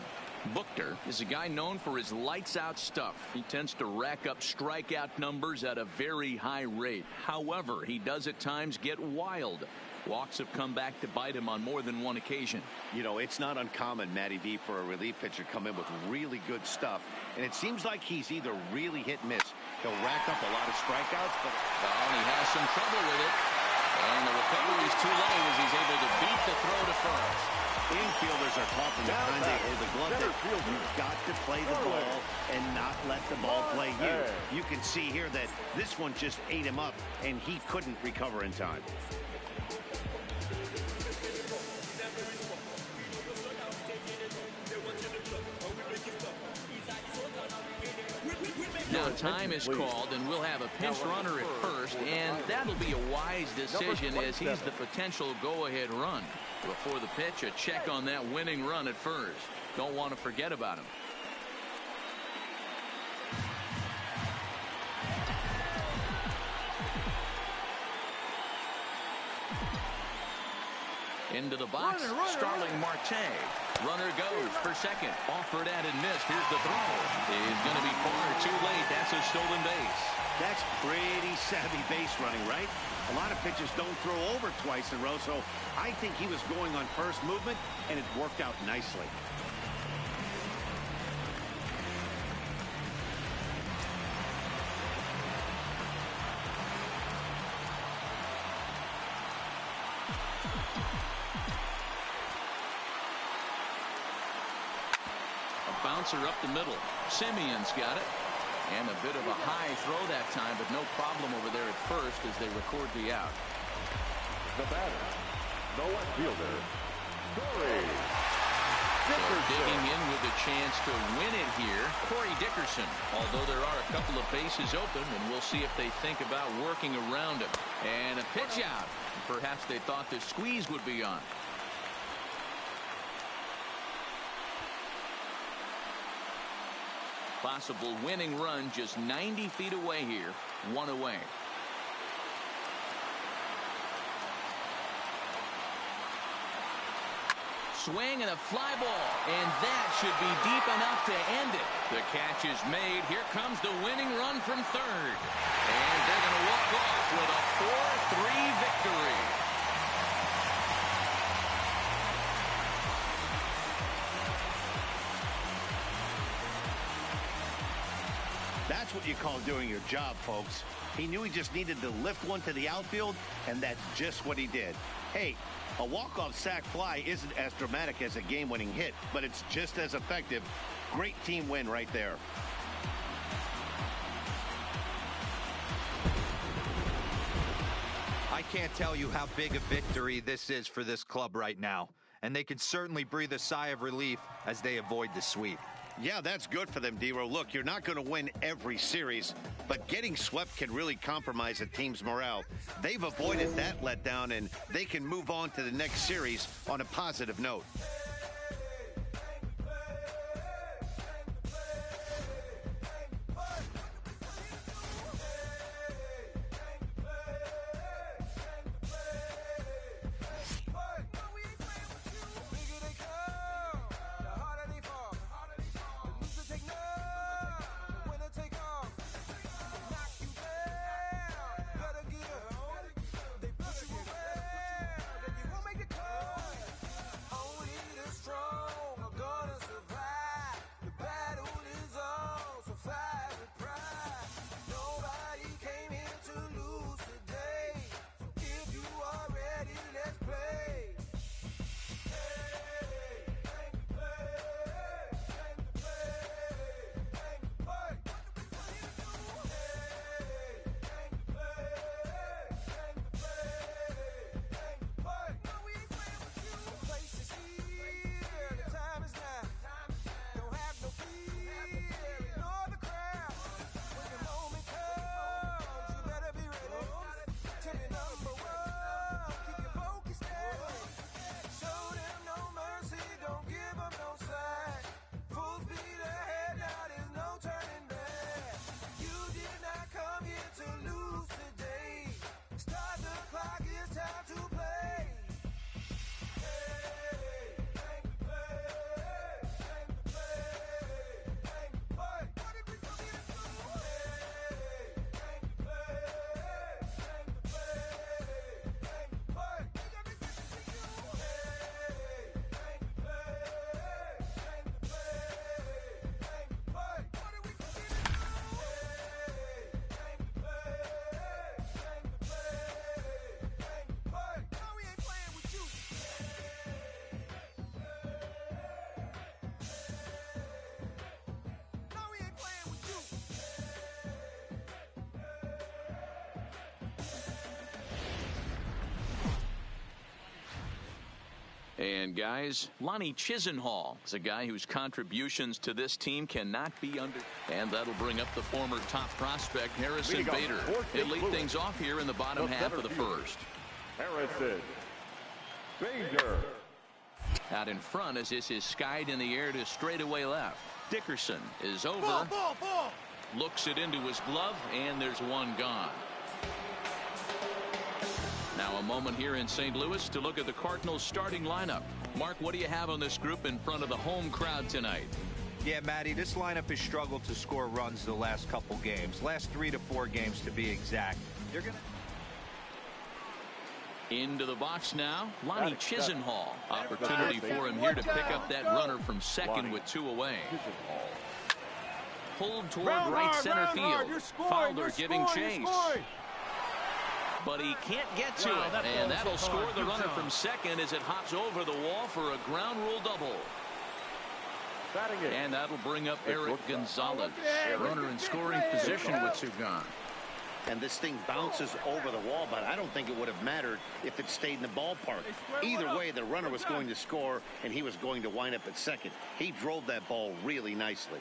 Speaker 1: Buchter is a guy known for his lights-out stuff. He tends to rack up strikeout numbers at a very high rate. However, he does at times get wild. Walks have come back to bite him on more than one occasion.
Speaker 2: You know, it's not uncommon, Matty V, for a relief pitcher to come in with really good stuff. And it seems like he's either really hit and miss. He'll rack up a lot of strikeouts, but
Speaker 1: he has some trouble with it. And the recovery's too low as he's able to beat the throw to first.
Speaker 2: Infielders are taught from the time they hold the glove that you've got to play the ball and not let the ball play you. You can see here that this one just ate him up, and he couldn't recover in time.
Speaker 1: Now time is called, and we'll have a pinch runner at first, and that'll be a wise decision as he's the potential go-ahead run. Before the pitch, a check on that winning run at first. Don't want to forget about him. Into the box, Starling Marte. Runner goes for second. Offered at and missed. Here's the throw. He's going to be far too late. That's a stolen base.
Speaker 2: That's pretty savvy base running, right? A lot of pitchers don't throw over twice in a row, so I think he was going on first movement, and it worked out nicely.
Speaker 1: Bouncer up the middle. Simeon's got it. And a bit of a high throw that time, but no problem over there at first as they record the out.
Speaker 3: The batter, the left fielder, Corey
Speaker 1: Dickerson. Digging in with a chance to win it here, Corey Dickerson. Although there are a couple of bases open, and we'll see if they think about working around him. And a pitch out. Perhaps they thought the squeeze would be on. Possible winning run just 90 feet away here. 1 away. Swing and a fly ball. And that should be deep enough to end it. The catch is made. Here comes the winning run from third. And they're going to walk off with a 4-3 victory.
Speaker 2: That's what you call doing your job, folks. He knew he just needed to lift one to the outfield, and that's just what he did. Hey, a walk-off sac fly isn't as dramatic as a game-winning hit, but it's just as effective. Great team win right there.
Speaker 4: I can't tell you how big a victory this is for this club right now. And they can certainly breathe a sigh of relief as they avoid the sweep.
Speaker 2: Yeah, that's good for them, D-Row. Look, you're not going to win every series, but getting swept can really compromise a team's morale. They've avoided that letdown, and they can move on to the next series on a positive note.
Speaker 1: And guys, Lonnie Chisenhall is a guy whose contributions to this team cannot be under. And that'll bring up the former top prospect, Harrison Bader. He'll lead things off here in the bottom half of the first.
Speaker 3: Harrison Bader.
Speaker 1: Out in front as this is skied in the air to straightaway left. Dickerson is over.
Speaker 5: Ball.
Speaker 1: Looks it into his glove, and there's one gone. Now a moment here in St. Louis to look at the Cardinals starting lineup. Mark, what do you have on this group in front of the home crowd tonight?
Speaker 4: Yeah, Matty, this lineup has struggled to score runs the last couple games. Last 3 to 4 games to be exact. They're going
Speaker 1: to into the box now, Lonnie Chisenhall. Opportunity for him here to pick up that runner from second with 2 away. Pulled toward right center field. Fowler giving chase. But he can't get to it, and that'll score the runner from second as it hops over the wall for a ground rule double. And that'll bring up Eric Gonzalez. Runner in scoring position with 2 gone.
Speaker 2: And this thing bounces over the wall, but I don't think it would have mattered if it stayed in the ballpark. Either way, the runner was going to score, and he was going to wind up at second. He drove that ball really nicely.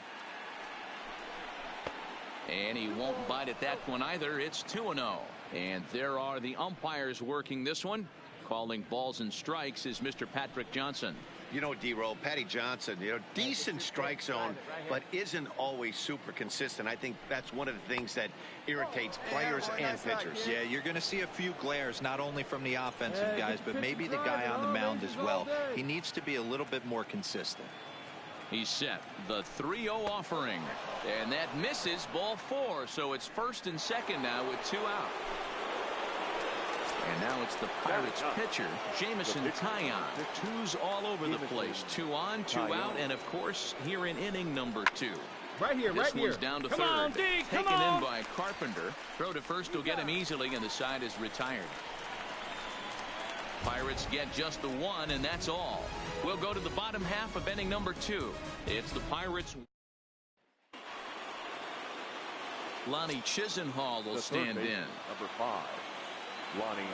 Speaker 1: And he won't bite at that one either. It's 2-0. And there are the umpires working this one. Calling balls and strikes is Mr. Patrick Johnson.
Speaker 2: You know, D-Roll, Patty Johnson, decent strike zone, but isn't always super consistent. I think that's one of the things that irritates players and pitchers.
Speaker 4: Yeah, you're going to see a few glares, not only from the offensive guys, but maybe the guy on the mound as well. He needs to be a little bit more consistent.
Speaker 1: He's set. The 3-0 offering. And that misses, ball 4. So it's first and second now with 2 out. And now it's the Pirates pitcher, Jameson Taillon. 2s all over the place. 2 on, 2 out, and of course, here in inning number 2.
Speaker 8: Right here,
Speaker 1: this
Speaker 8: right here.
Speaker 1: One's down to
Speaker 7: Come
Speaker 1: third.
Speaker 7: on, D, come
Speaker 1: Taken
Speaker 7: on.
Speaker 1: in by Carpenter. Throw to first will get him easily, and the side is retired. Pirates get just the one, and that's all. We'll go to the bottom half of inning number 2. It's the Pirates. Lonnie Chisenhall will stand in.
Speaker 3: Number 5, Lonnie Chisenhall.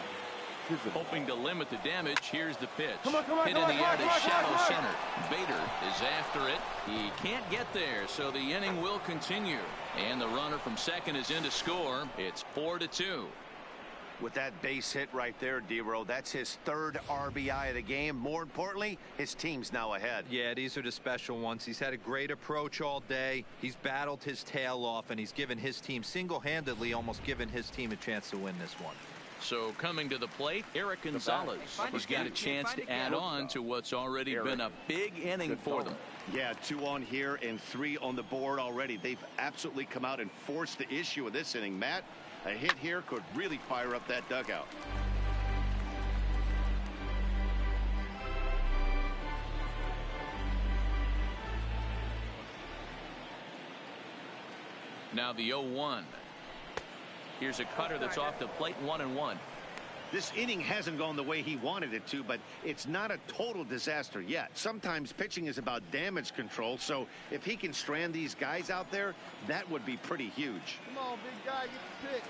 Speaker 1: Hoping to limit the damage. Here's the pitch.
Speaker 8: Come on,
Speaker 1: Hit in the air to shallow center. Bader is after it. He can't get there, so the inning will continue. And the runner from second is in to score. It's 4-2.
Speaker 2: With that base hit right there, D-Row, that's his 3rd RBI of the game. More importantly, his team's now ahead.
Speaker 4: Yeah, these are the special ones. He's had a great approach all day. He's battled his tail off, and he's given his team single-handedly, almost given his team a chance to win this one.
Speaker 1: So coming to the plate, Eric Gonzalez has got a chance to add on to what's already been a big inning for them.
Speaker 2: Yeah, 2 on here and 3 on the board already. They've absolutely come out and forced the issue of this inning. Matt, a hit here could really fire up that dugout.
Speaker 1: Now the 0-1. Here's a cutter that's off the plate, 1-1.
Speaker 2: This inning hasn't gone the way he wanted it to, but it's not a total disaster yet. Sometimes pitching is about damage control, so if he can strand these guys out there, that would be pretty huge.
Speaker 8: Come on, big guy, get the pitch.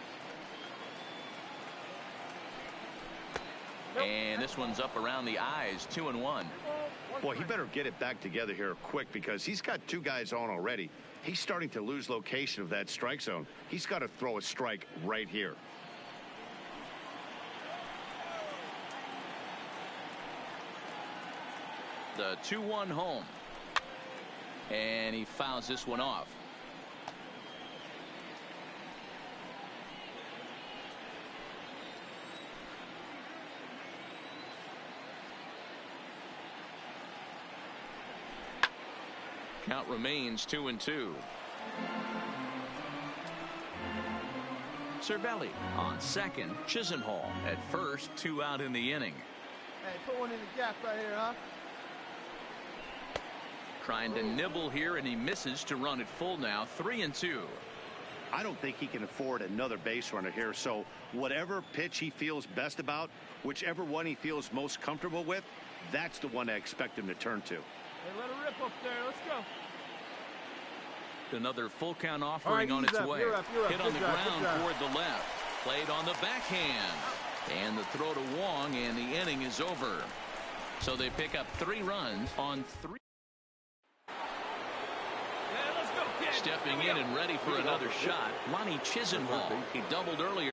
Speaker 1: And this one's up around the eyes, 2-1.
Speaker 2: Boy, he better get it back together here quick because he's got 2 guys on already. He's starting to lose location of that strike zone. He's got to throw a strike right here.
Speaker 1: The 2-1 home. And he fouls this one off. Count remains 2-2. Cervelli on second. Chisenhall at first. 2 out in the inning.
Speaker 8: Hey, put one in the gap right here, huh?
Speaker 1: Trying to nibble here, and he misses to run it full now. 3-2.
Speaker 2: I don't think he can afford another base runner here, so whatever pitch he feels best about, whichever one he feels most comfortable with, that's the one I expect him to turn to.
Speaker 8: Hey, let her rip up there. Let's go.
Speaker 1: Another full count offering on its way.
Speaker 8: You're up.
Speaker 1: Hit on the ground toward the left. Played on the backhand. And the throw to Wong, and the inning is over. So they pick up 3 runs on 3. Stepping in and ready for another shot, Lonnie Chisenhall. He doubled earlier.